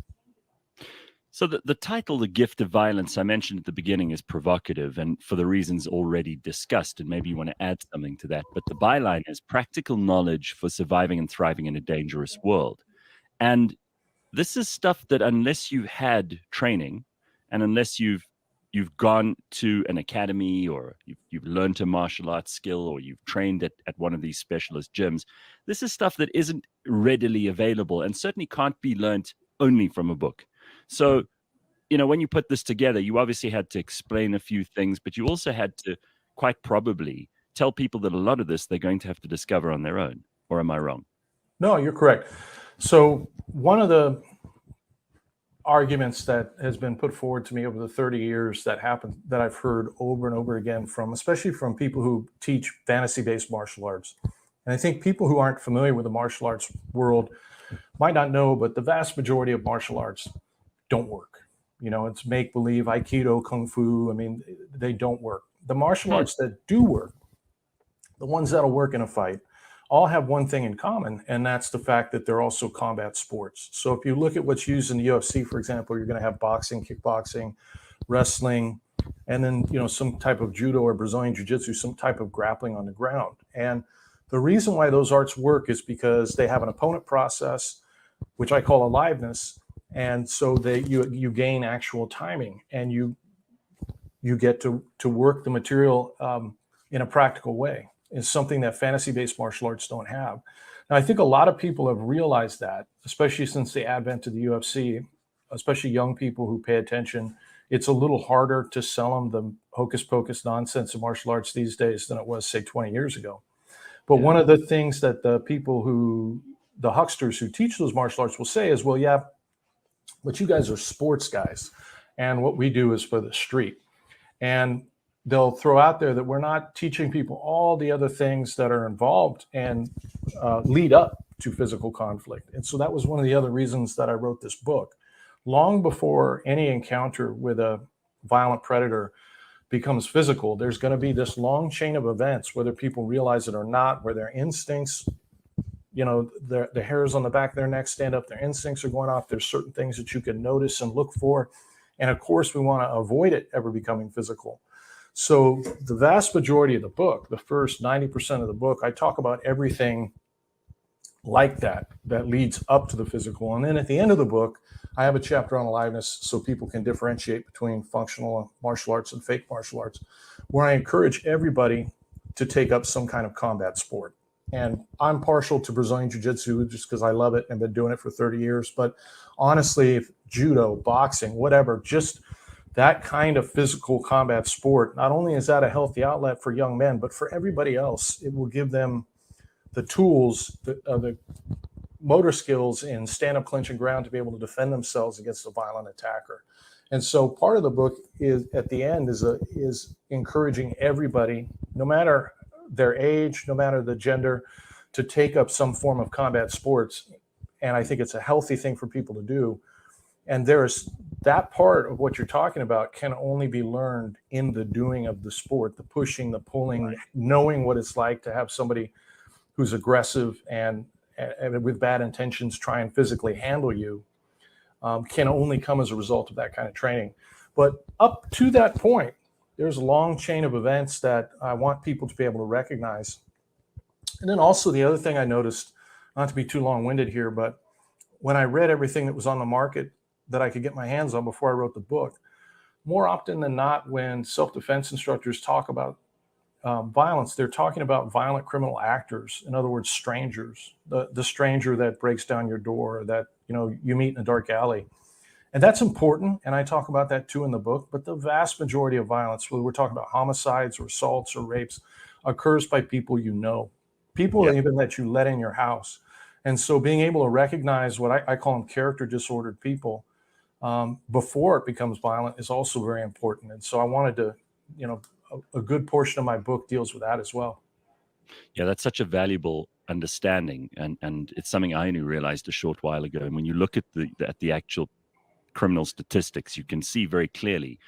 So the title, The Gift of Violence, I mentioned at the beginning, is provocative and for the reasons already discussed, and maybe you want to add something to that. But the byline is practical knowledge for surviving and thriving in a dangerous world. And this is stuff that unless you've had training and unless you've gone to an academy or you've learned a martial arts skill or you've trained at one of these specialist gyms, this is stuff that isn't readily available and certainly can't be learned only from a book. So, you know, when you put this together, you obviously had to explain a few things, but you also had to quite probably tell people that a lot of this they're going to have to discover on their own. Or am I wrong? No, you're correct. So one of the arguments that has been put forward to me over the 30 years that I've heard over and over again from, especially from people who teach fantasy-based martial arts. And I think people who aren't familiar with the martial arts world might not know, but the vast majority of martial arts don't work. You know, it's make-believe, Aikido, Kung Fu. I mean, they don't work. The martial arts that do work, the ones that'll work in a fight, all have one thing in common, and that's the fact that they're also combat sports. So if you look at what's used in the UFC, for example, you're going to have boxing, kickboxing, wrestling, and then, you know, some type of judo or Brazilian jiu-jitsu, some type of grappling on the ground. And the reason why those arts work is because they have an opponent process, which I call aliveness. And so you gain actual timing, and you get to work the material in a practical way. It's something that fantasy-based martial arts don't have. Now, I think a lot of people have realized that, especially since the advent of the UFC, especially young people who pay attention. It's a little harder to sell them the hocus pocus nonsense of martial arts these days than it was, say, 20 years ago. But one of the things that the hucksters who teach those martial arts will say is, well, yeah, but you guys are sports guys, and what we do is for the street. And they'll throw out there that we're not teaching people all the other things that are involved and lead up to physical conflict. And so that was one of the other reasons that I wrote this book. Long before any encounter with a violent predator becomes physical, there's going to be this long chain of events, whether people realize it or not, where their instincts, you know, the hairs on the back of their neck stand up, their instincts are going off. There's certain things that you can notice and look for. And of course, we want to avoid it ever becoming physical. So the vast majority of the book, the first 90% of the book, I talk about everything like that leads up to the physical. And then at the end of the book, I have a chapter on aliveness so people can differentiate between functional martial arts and fake martial arts, where I encourage everybody to take up some kind of combat sport. And I'm partial to Brazilian Jiu-Jitsu just because I love it and been doing it for 30 years. But honestly, judo, boxing, whatever, just that kind of physical combat sport, not only is that a healthy outlet for young men, but for everybody else, it will give them the tools, the motor skills in stand-up, clinch, and ground to be able to defend themselves against a violent attacker. And so part of the book is, at the end, is encouraging everybody, no matter their age, no matter the gender, to take up some form of combat sports. And I think it's a healthy thing for people to do. And there's that part of what you're talking about can only be learned in the doing of the sport, the pushing, the pulling, right. Knowing what it's like to have somebody who's aggressive and with bad intentions try and physically handle you can only come as a result of that kind of training. But up to that point, there's a long chain of events that I want people to be able to recognize. And then also the other thing I noticed, not to be too long-winded here, but when I read everything that was on the market that I could get my hands on before I wrote the book, more often than not, when self-defense instructors talk about violence, they're talking about violent criminal actors. In other words, strangers, the stranger that breaks down your door, that you meet in a dark alley. And that's important, and I talk about that too in the book, but the vast majority of violence, whether we're talking about homicides or assaults or rapes, occurs by people people even that you let in your house. And so being able to recognize what I call them character disordered people before it becomes violent is also very important. And so I wanted to, a good portion of my book deals with that as well. Yeah, that's such a valuable understanding, and it's something I only realized a short while ago. And when you look at the actual criminal statistics, you can see very clearly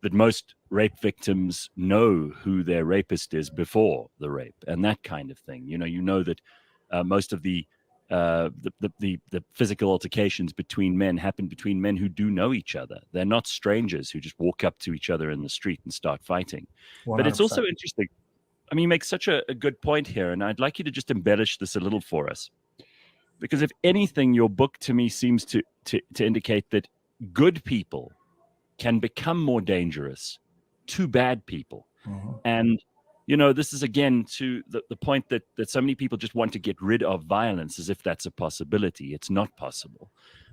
that most rape victims know who their rapist is before the rape, and that kind of thing. You know that most of the physical altercations between men happen between men who do know each other. They're not strangers who just walk up to each other in the street and start fighting. 100%. But it's also interesting. I mean, you make such a good point here, and I'd like you to just embellish this a little for us. Because if anything, your book to me seems to indicate that good people can become more dangerous to bad people. Mm-hmm. And this is again to the point that so many people just want to get rid of violence as if that's a possibility. It's not possible.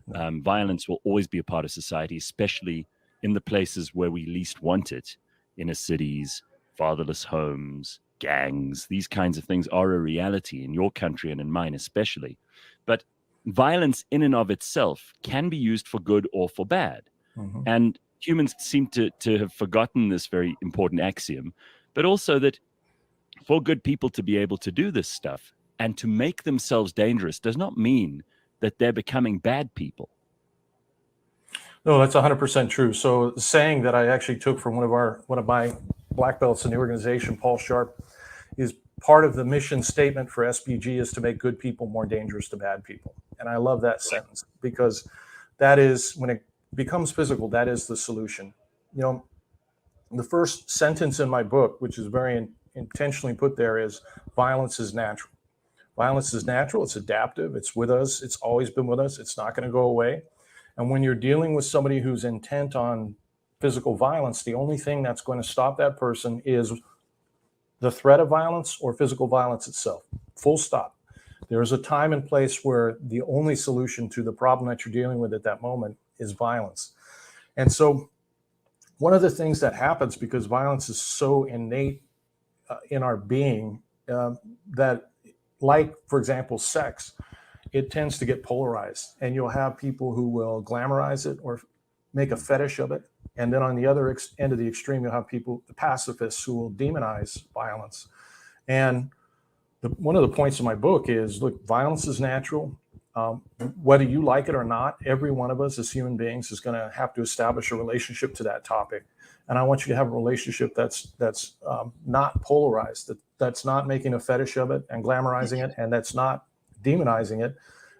Violence will always be a part of society, especially in the places where we least want it, inner cities, fatherless homes, gangs. These kinds of things are a reality in your country and in mine especially. But violence in and of itself can be used for good or for bad. Mm-hmm. And humans seem to have forgotten this very important axiom, but also that for good people to be able to do this stuff and to make themselves dangerous does not mean that they're becoming bad people. No, that's 100% true. So the saying that I actually took from one of my black belts in the organization, Paul Sharp, is part of the mission statement for SBG is to make good people more dangerous to bad people. And I love that sentence because that is, when it becomes physical, that is the solution. The first sentence in my book, which is very intentionally put there, is violence is natural. Violence is natural. It's adaptive. It's with us. It's always been with us. It's not going to go away. And when you're dealing with somebody who's intent on physical violence, the only thing that's going to stop that person is the threat of violence or physical violence itself. Full stop. There's a time and place where the only solution to the problem that you're dealing with at that moment is violence. And so one of the things that happens, because violence is so innate in our being, that, like, for example, sex, it tends to get polarized. And you'll have people who will glamorize it or make a fetish of it. And then on the other end of the extreme, you'll have people, the pacifists, who will demonize violence. And one of the points of my book is, look, violence is natural. Whether you like it or not, every one of us as human beings is going to have to establish a relationship to that topic. And I want you to have a relationship that's not polarized, that's not making a fetish of it and glamorizing it, and that's not demonizing it,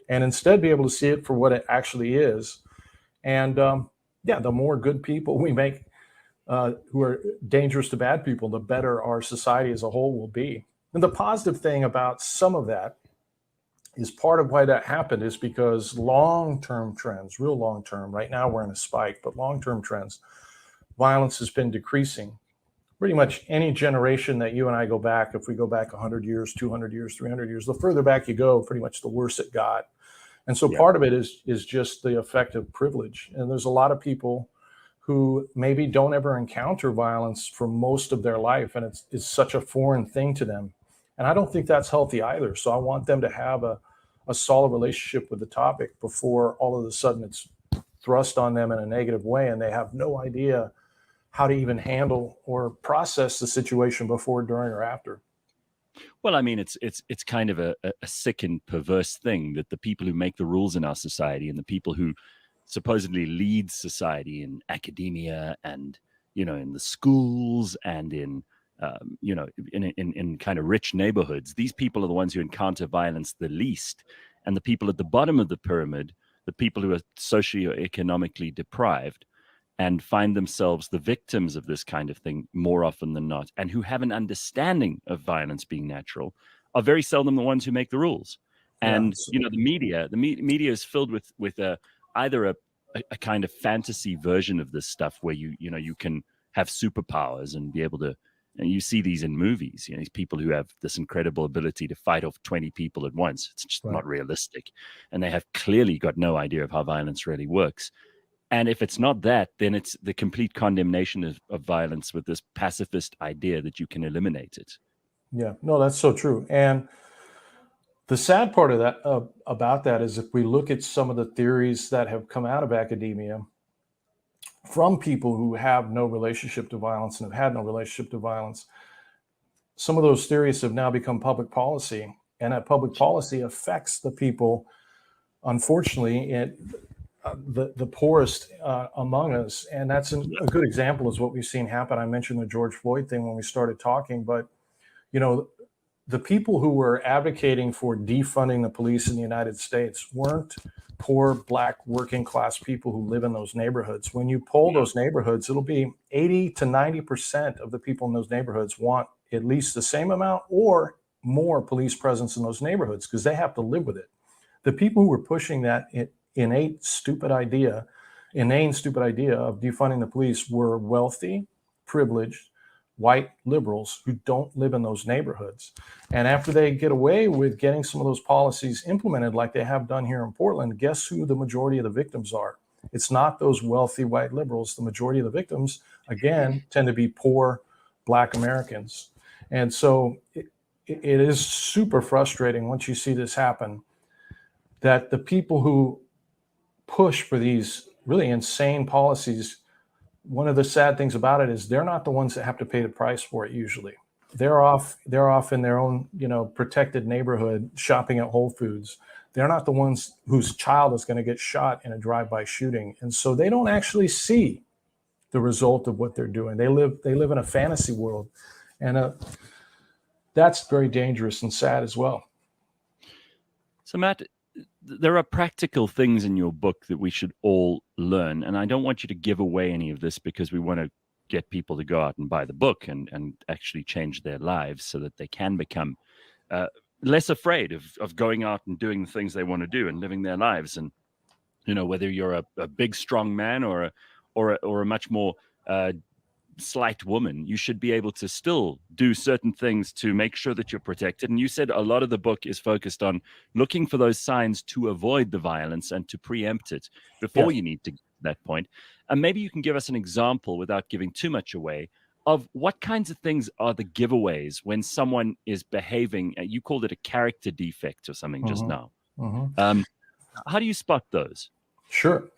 and instead be able to see it for what it actually is. And the more good people we make who are dangerous to bad people, the better our society as a whole will be. And the positive thing about some of that is, part of why that happened is because long-term trends, real long-term, right now we're in a spike, but long-term trends, violence has been decreasing. Pretty much any generation that you and I go back, if we go back 100 years, 200 years, 300 years, the further back you go, pretty much the worse it got. And so part of it is just the effect of privilege. And there's a lot of people who maybe don't ever encounter violence for most of their life, and it's such a foreign thing to them. And I don't think that's healthy either. So I want them to have a solid relationship with the topic before all of a sudden it's thrust on them in a negative way and they have no idea how to even handle or process the situation before, during, or after. Well, I mean, it's kind of a sick and perverse thing that the people who make the rules in our society and the people who supposedly lead society in academia and, in the schools and in kind of rich neighborhoods, these people are the ones who encounter violence the least. And the people at the bottom of the pyramid, the people who are socioeconomically deprived and find themselves the victims of this kind of thing more often than not, and who have an understanding of violence being natural, are very seldom the ones who make the rules. And, the media is filled with either a kind of fantasy version of this stuff where you can have superpowers and be able to. And you see these in movies, these people who have this incredible ability to fight off 20 people at once. It's just not realistic. And they have clearly got no idea of how violence really works. And if it's not that, then it's the complete condemnation of violence with this pacifist idea that you can eliminate it. Yeah, no, that's so true. And the sad part of that, about that, is if we look at some of the theories that have come out of academia from people who have no relationship to violence and have had no relationship to violence, some of those theories have now become public policy, and that public policy affects the people, unfortunately, the poorest among us. And that's a good example is what we've seen happen. I mentioned the George Floyd thing when we started talking, but the people who were advocating for defunding the police in the United States weren't poor, Black, working class people who live in those neighborhoods. When you poll those neighborhoods, it'll be 80 to 90% of the people in those neighborhoods want at least the same amount or more police presence in those neighborhoods because they have to live with it. The people who were pushing that inane, stupid idea of defunding the police were wealthy, privileged, white liberals who don't live in those neighborhoods. And after they get away with getting some of those policies implemented like they have done here in Portland, guess who the majority of the victims are? It's not those wealthy white liberals. The majority of the victims, again, tend to be poor Black Americans. And so it is super frustrating once you see this happen, that the people who push for these really insane policies, one of the sad things about it is they're not the ones that have to pay the price for it usually. They're off in their own, protected neighborhood shopping at Whole Foods. They're not the ones whose child is going to get shot in a drive-by shooting. And so they don't actually see the result of what they're doing. They live in a fantasy world. And that's very dangerous and sad as well. So Matt, there are practical things in your book that we should all learn. And I don't want you to give away any of this because we want to get people to go out and buy the book and actually change their lives so that they can become less afraid of going out and doing the things they want to do and living their lives. And, whether you're a big, strong man or a much more slight woman, you should be able to still do certain things to make sure that you're protected. And you said a lot of the book is focused on looking for those signs to avoid the violence and to preempt it before you need to get to that point. And maybe you can give us an example without giving too much away of what kinds of things are the giveaways when someone is behaving. You called it a character defect or something just now. How do you spot those? Sure.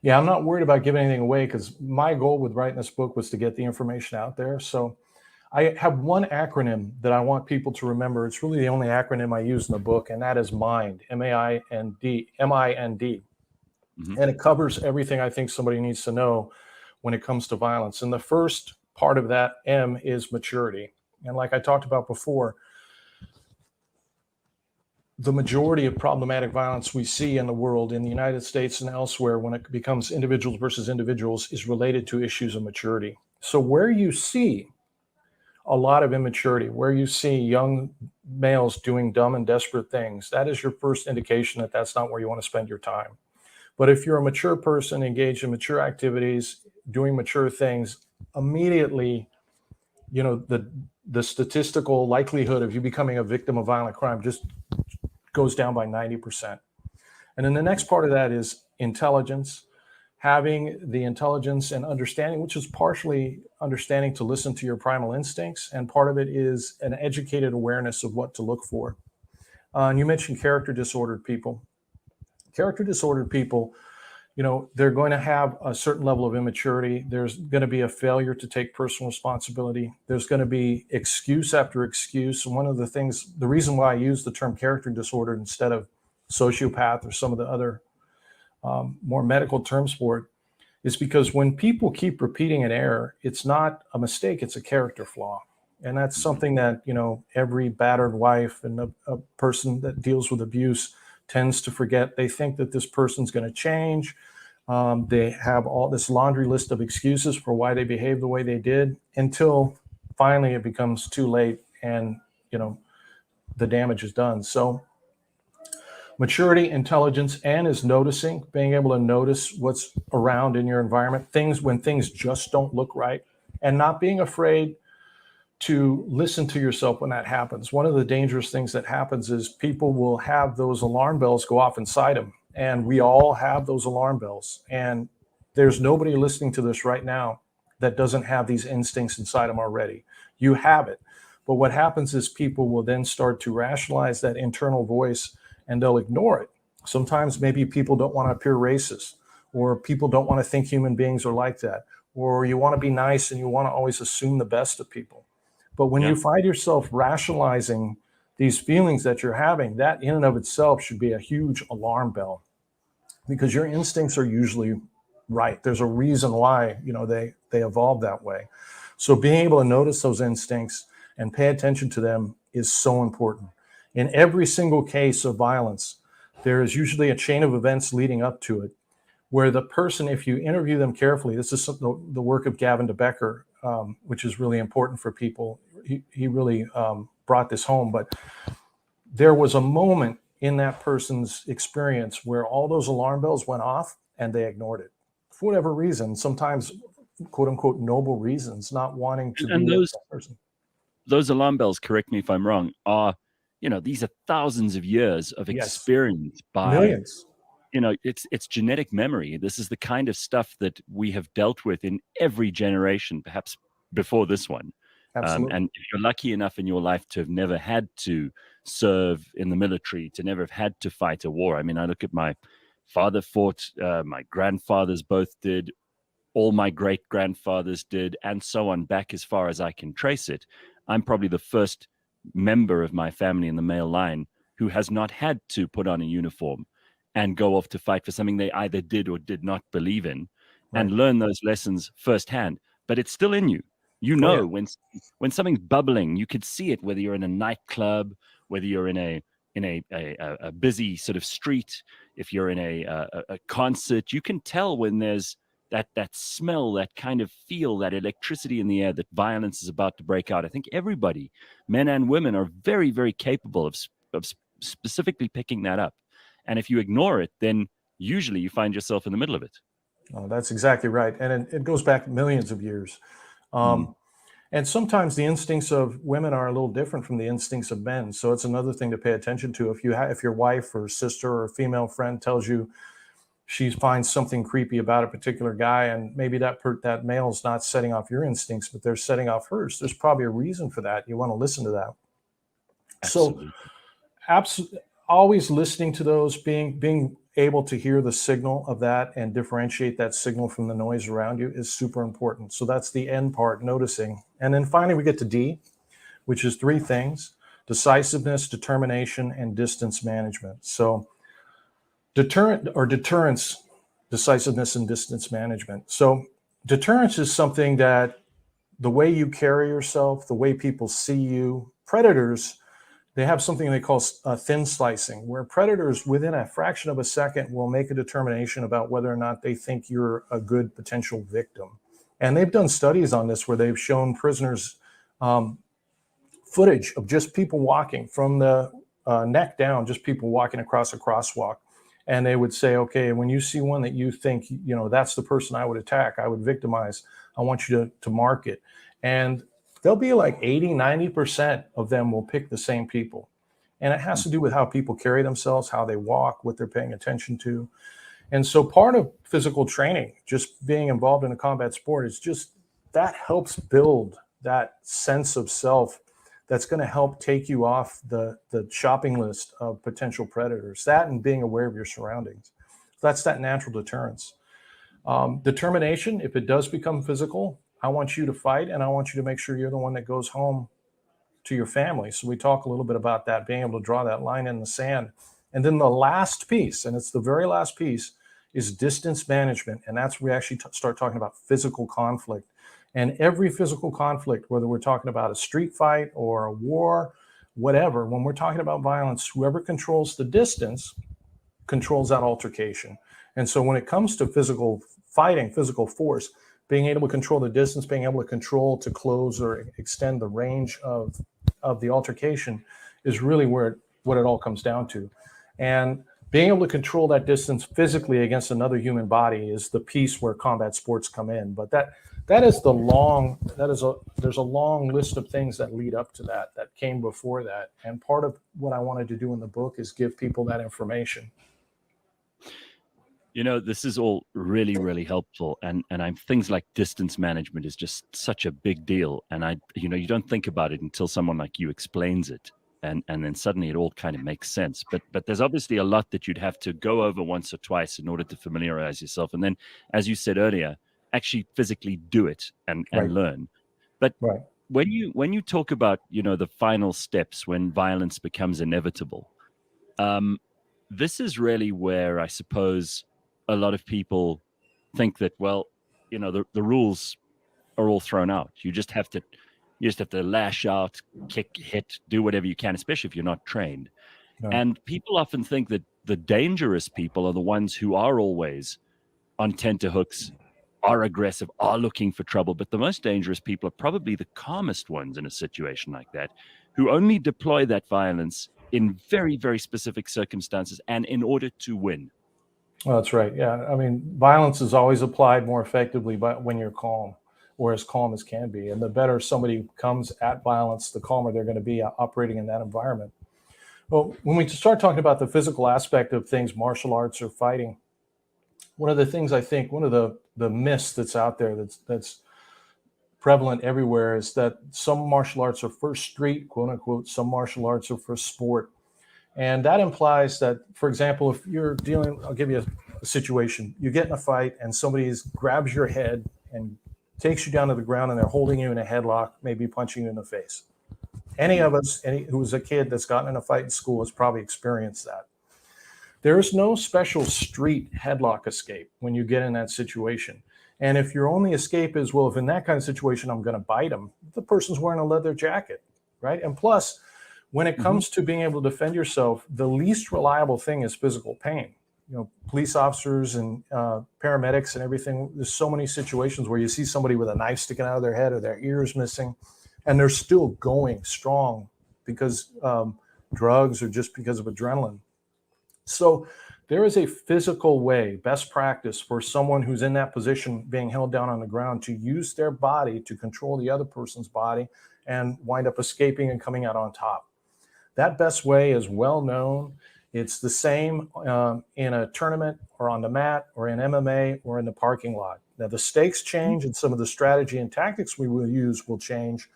Yeah, I'm not worried about giving anything away because my goal with writing this book was to get the information out there. So I have one acronym that I want people to remember. It's really the only acronym I use in the book, and that is MIND, M-A-I-N-D, M-I-N-D. And it covers everything I think somebody needs to know when it comes to violence. And the first part of that M is maturity. And like I talked about before, the majority of problematic violence we see in the world, in the United States and elsewhere, when it becomes individuals versus individuals, is related to issues of maturity. So where you see a lot of immaturity, where you see young males doing dumb and desperate things, that is your first indication that that's not where you want to spend your time. But if you're a mature person, engaged in mature activities, doing mature things, immediately, the statistical likelihood of you becoming a victim of violent crime just goes down by 90%. And then the next part of that is intelligence, having the intelligence and understanding, which is partially understanding to listen to your primal instincts. And part of it is an educated awareness of what to look for. And you mentioned character disordered people. Character disordered people, they're going to have a certain level of immaturity. There's going to be a failure to take personal responsibility. There's going to be excuse after excuse. One of the reason why I use the term character disorder instead of sociopath or some of the other more medical terms for it is because when people keep repeating an error, it's not a mistake, it's a character flaw. And that's something that, every battered wife and a person that deals with abuse tends to forget. They think that this person's going to change. They have all this laundry list of excuses for why they behaved the way they did until finally it becomes too late and, the damage is done. So maturity, intelligence, and is noticing, being able to notice what's around in your environment, when things just don't look right, and not being afraid to listen to yourself when that happens. One of the dangerous things that happens is people will have those alarm bells go off inside them. And we all have those alarm bells. And there's nobody listening to this right now that doesn't have these instincts inside them already. You have it. But what happens is people will then start to rationalize that internal voice and they'll ignore it. Sometimes maybe people don't want to appear racist, or people don't want to think human beings are like that, or you want to be nice and you want to always assume the best of people. But when you find yourself rationalizing these feelings that you're having, that in and of itself should be a huge alarm bell, because your instincts are usually right. There's a reason why, they evolved that way. So being able to notice those instincts and pay attention to them is so important. In every single case of violence, there is usually a chain of events leading up to it, where the person, if you interview them carefully, this is the work of Gavin de Becker, which is really important for people. He really brought this home, but there was a moment in that person's experience where all those alarm bells went off and they ignored it for whatever reason, sometimes quote unquote noble reasons, not wanting to be with that person. Those alarm bells, correct me if I'm wrong, are, these are thousands of years of experience by millions. It's genetic memory. This is the kind of stuff that we have dealt with in every generation, perhaps before this one. And if you're lucky enough in your life to have never had to serve in the military, to never have had to fight a war. I mean, I look at my father fought, my grandfathers both did, all my great grandfathers did, and so on, back as far as I can trace it. I'm probably the first member of my family in the male line who has not had to put on a uniform and go off to fight for something they either did or did not believe in, and learn those lessons firsthand. But it's still in you. When something's bubbling, you could see it, whether you're in a nightclub, whether you're in a busy sort of street, if you're in a concert, you can tell when there's that smell, that kind of feel, that electricity in the air, that violence is about to break out. I think everybody, men and women, are very, very capable of specifically picking that up. And if you ignore it, then usually you find yourself in the middle of it. Oh, that's exactly right. And it goes back millions of years. And sometimes the instincts of women are a little different from the instincts of men. So it's another thing to pay attention to. If your wife or sister or female friend tells you she finds something creepy about a particular guy, and maybe that male is not setting off your instincts, but they're setting off hers, there's probably a reason for that. You want to listen to that. Absolutely. So always listening to those, being able to hear the signal of that and differentiate that signal from the noise around you is super important. So that's the end part, noticing. And then finally we get to D, which is 3 things: decisiveness, determination, and distance management. So deterrence, decisiveness, and distance management. So deterrence is something that the way you carry yourself, the way people see you, predators, they have something they call thin slicing, where predators within a fraction of a second will make a determination about whether or not they think you're a good potential victim. And they've done studies on this where they've shown prisoners footage of just people walking from the neck down, just people walking across a crosswalk. And they would say, okay, when you see one that you think, that's the person I would attack, I would victimize, I want you to mark it. And they'll be like 80, 90% of them will pick the same people. And it has to do with how people carry themselves, how they walk, what they're paying attention to. And so part of physical training, just being involved in a combat sport, is just that helps build that sense of self that's going to help take you off the shopping list of potential predators. That and being aware of your surroundings. That's that natural deterrence. Determination, if it does become physical, I want you to fight, and I want you to make sure you're the one that goes home to your family. So we talk a little bit about that, being able to draw that line in the sand. And then the last piece, and it's the very last piece, is distance management. And that's where we actually start talking about physical conflict. And every physical conflict, whether we're talking about a street fight or a war, whatever, when we're talking about violence, whoever controls the distance controls that altercation. And so when it comes to physical fighting, physical force, being able to control the distance, being able to close or extend the range of the altercation is really what it all comes down to. And being able to control that distance physically against another human body is the piece where combat sports come in. But there's a long list of things that lead up to that came before that. And part of what I wanted to do in the book is give people that information. This is all really, really helpful. And things like distance management is just such a big deal. And you don't think about it until someone like you explains it. And then suddenly it all kind of makes sense. But there's obviously a lot that you'd have to go over once or twice in order to familiarize yourself. And then, as you said earlier, actually physically do it and learn. But when you talk about, the final steps when violence becomes inevitable, this is really where I suppose a lot of people think that, the rules are all thrown out. You just have to lash out, kick, hit, do whatever you can, especially if you're not trained. No. And people often think that the dangerous people are the ones who are always on tenterhooks, are aggressive, are looking for trouble. But the most dangerous people are probably the calmest ones in a situation like that, who only deploy that violence in very, very specific circumstances and in order to win. Well, that's right. Yeah. I mean, violence is always applied more effectively when you're calm, or as calm as can be. And the better somebody comes at violence, the calmer they're going to be operating in that environment. Well, when we start talking about the physical aspect of things, martial arts or fighting, one of the things I think, one of the myths that's out there that's prevalent everywhere is that some martial arts are for street, quote unquote, some martial arts are for sport. And that implies that, for example, if you're I'll give you a situation. You get in a fight and somebody grabs your head and takes you down to the ground and they're holding you in a headlock, maybe punching you in the face. Any of us who's a kid that's gotten in a fight in school has probably experienced that. There is no special street headlock escape when you get in that situation. And if your only escape is, well, if in that kind of situation, I'm going to bite him, the person's wearing a leather jacket, right? And plus, when it comes to being able to defend yourself, the least reliable thing is physical pain. police officers and paramedics and everything. There's so many situations where you see somebody with a knife sticking out of their head or their ears missing, and they're still going strong because drugs or just because of adrenaline. So there is a physical way, best practice for someone who's in that position being held down on the ground to use their body to control the other person's body and wind up escaping and coming out on top. That best way is well known. It's the same in a tournament or on the mat or in MMA or in the parking lot. Now the stakes change and some of the strategy and tactics we will use will change,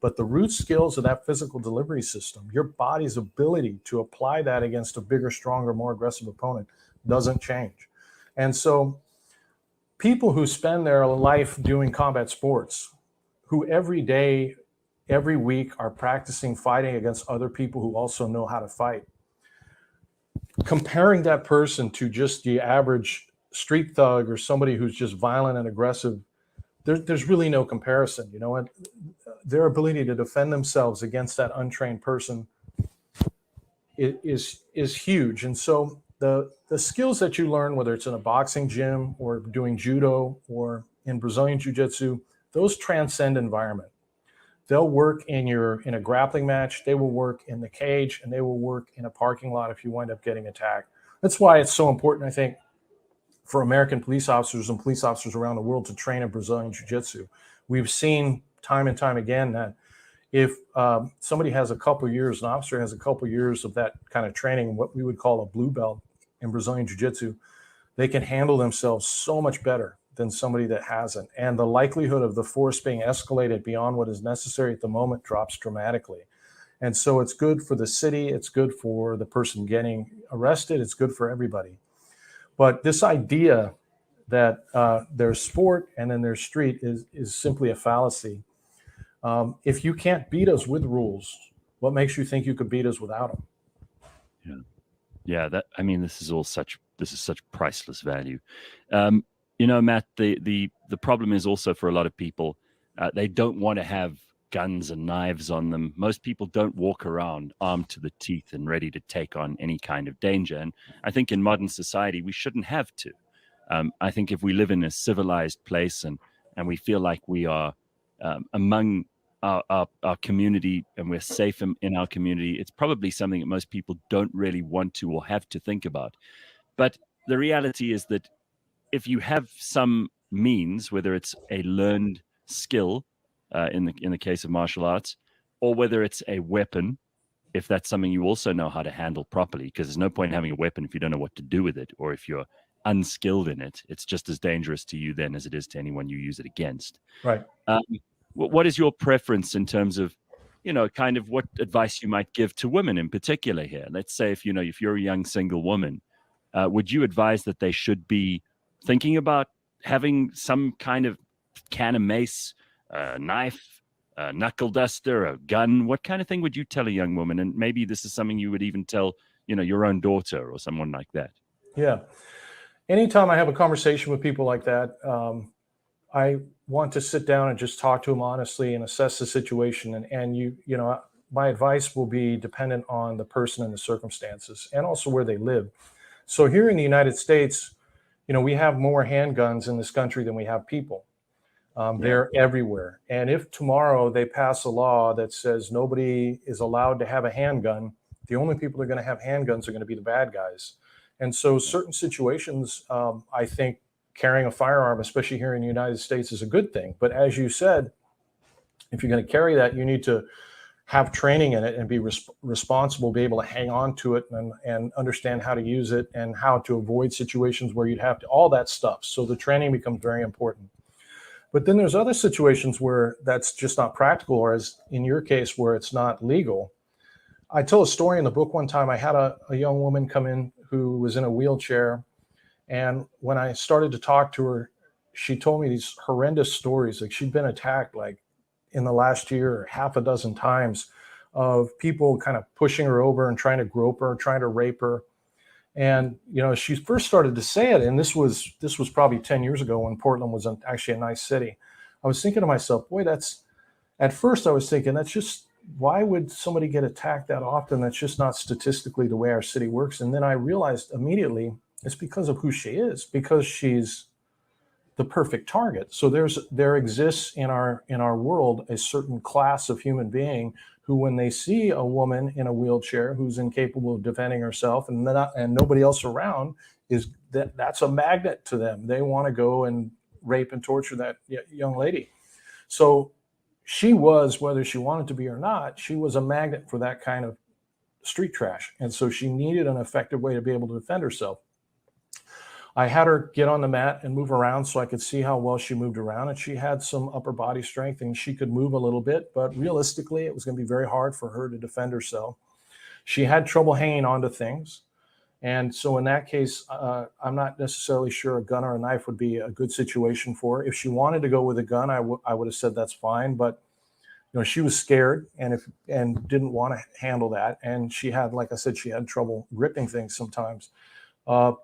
but the root skills of that physical delivery system, your body's ability to apply that against a bigger, stronger, more aggressive opponent doesn't change. And so people who spend their life doing combat sports, who every day, every week are practicing fighting against other people who also know how to fight, comparing that person to just the average street thug or somebody who's just violent and aggressive, there's really no comparison. You know what? Their ability to defend themselves against that untrained person is huge. And so the skills that you learn, whether it's in a boxing gym or doing judo or in Brazilian Jiu-Jitsu, those transcend environment. They'll work in a grappling match, they will work in the cage, and they will work in a parking lot if you wind up getting attacked. That's why it's so important, I think, for American police officers and police officers around the world to train in Brazilian Jiu-Jitsu. We've seen time and time again that if somebody has a couple of years, an officer has a couple of years of that kind of training, what we would call a blue belt in Brazilian Jiu-Jitsu, they can handle themselves so much better than somebody that hasn't. And the likelihood of the force being escalated beyond what is necessary at the moment drops dramatically. And so it's good for the city, it's good for the person getting arrested, it's good for everybody. But this idea that there's sport and then there's street is simply a fallacy. If you can't beat us with rules, what makes you think you could beat us without them? Yeah. This is such priceless value. Matt, the problem is also for a lot of people, they don't want to have guns and knives on them. Most people don't walk around armed to the teeth and ready to take on any kind of danger. And I think in modern society, we shouldn't have to. I think if we live in a civilized place and we feel like we are among our community and we're safe in our community, it's probably something that most people don't really want to or have to think about. But the reality is that if you have some means, whether it's a learned skill in the case of martial arts, or whether it's a weapon, if that's something you also know how to handle properly, because there's no point in having a weapon if you don't know what to do with it, or if you're unskilled in it, it's just as dangerous to you then as it is to anyone you use it against. Right. What is your preference in terms of, kind of what advice you might give to women in particular here? Let's say if you're a young single woman, would you advise that they should be thinking about having some kind of can of mace, knife, knuckle duster, a gun? What kind of thing would you tell a young woman? And maybe this is something you would even tell, your own daughter or someone like that. Yeah. Anytime I have a conversation with people like that, I want to sit down and just talk to them honestly and assess the situation. And my advice will be dependent on the person and the circumstances and also where they live. So here in the United States, we have more handguns in this country than we have people. They're everywhere. And if tomorrow they pass a law that says nobody is allowed to have a handgun, the only people that are going to have handguns are going to be the bad guys. And so certain situations, I think carrying a firearm, especially here in the United States, is a good thing. But as you said, if you're going to carry that, you need to have training in it and be responsible, be able to hang on to it and understand how to use it and how to avoid situations where you'd have to, all that stuff. So the training becomes very important. But then there's other situations where that's just not practical, or as in your case, where it's not legal. I tell a story in the book one time. I had a young woman come in who was in a wheelchair. And when I started to talk to her, she told me these horrendous stories. Like she'd been attacked like in the last year, half a dozen times, of people kind of pushing her over and trying to grope her, trying to rape her. And, she first started to say it, and this was probably 10 years ago when Portland was actually a nice city. I was thinking to myself, boy, at first I was thinking, that's just, why would somebody get attacked that often? That's just not statistically the way our city works. And then I realized immediately It's because of who she is, because she's the perfect target. So there exists in our world a certain class of human being who, when they see a woman in a wheelchair who's incapable of defending herself and nobody else around, that's a magnet to them. They want to go and rape and torture that young lady. So she was, whether she wanted to be or not, she was a magnet for that kind of street trash. And so she needed an effective way to be able to defend herself. I had her get on the mat and move around so I could see how well she moved around. And she had some upper body strength and she could move a little bit, but realistically, it was going to be very hard for her to defend herself. She had trouble hanging onto things. And so in that case, I'm not necessarily sure a gun or a knife would be a good situation for her. If she wanted to go with a gun, I would have said that's fine. But she was scared and didn't want to handle that. And she had, like I said, she had trouble gripping things sometimes.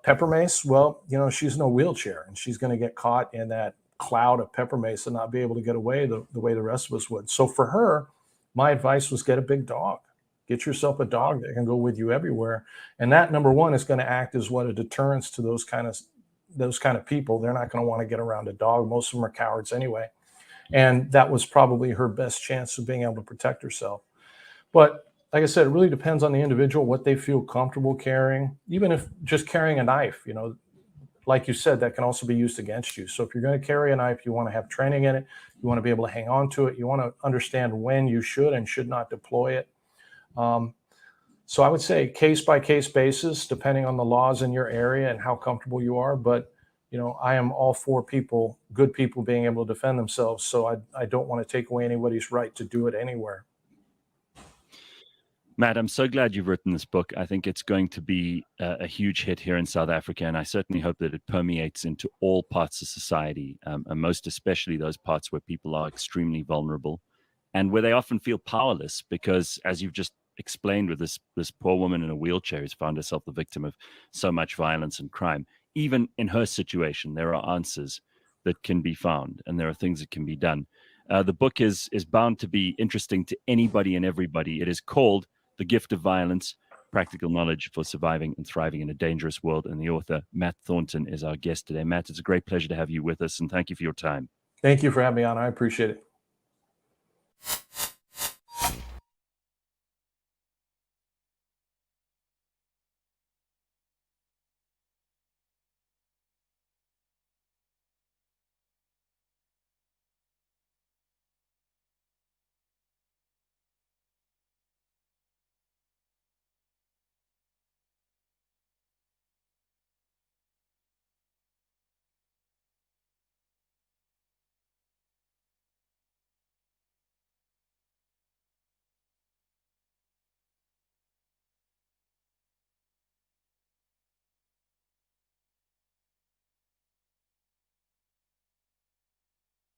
Pepper mace, well, she's in a wheelchair and she's going to get caught in that cloud of pepper mace and not be able to get away the way the rest of us would. So for her, my advice was get a big dog. Get yourself a dog that can go with you everywhere. And that, number one, is going to act as a deterrence to those kind of people. They're not going to want to get around a dog. Most of them are cowards anyway. And that was probably her best chance of being able to protect herself. But like I said, it really depends on the individual, what they feel comfortable carrying. Even if just carrying a knife, like you said, that can also be used against you. So if you're going to carry a knife, you want to have training in it. You want to be able to hang on to it. You want to understand when you should and should not deploy it. So I would say case by case basis, depending on the laws in your area and how comfortable you are. But, I am all for good people being able to defend themselves. So I don't want to take away anybody's right to do it anywhere. Matt, I'm so glad you've written this book. I think it's going to be a huge hit here in South Africa, and I certainly hope that it permeates into all parts of society, and most especially those parts where people are extremely vulnerable and where they often feel powerless because, as you've just explained with this poor woman in a wheelchair who's found herself the victim of so much violence and crime, even in her situation, there are answers that can be found and there are things that can be done. The book is bound to be interesting to anybody and everybody. It is called The Gift of Violence, Practical Knowledge for Surviving and Thriving in a Dangerous World. And the author, Matt Thornton, is our guest today. Matt, it's a great pleasure to have you with us, and thank you for your time. Thank you for having me on. I appreciate it.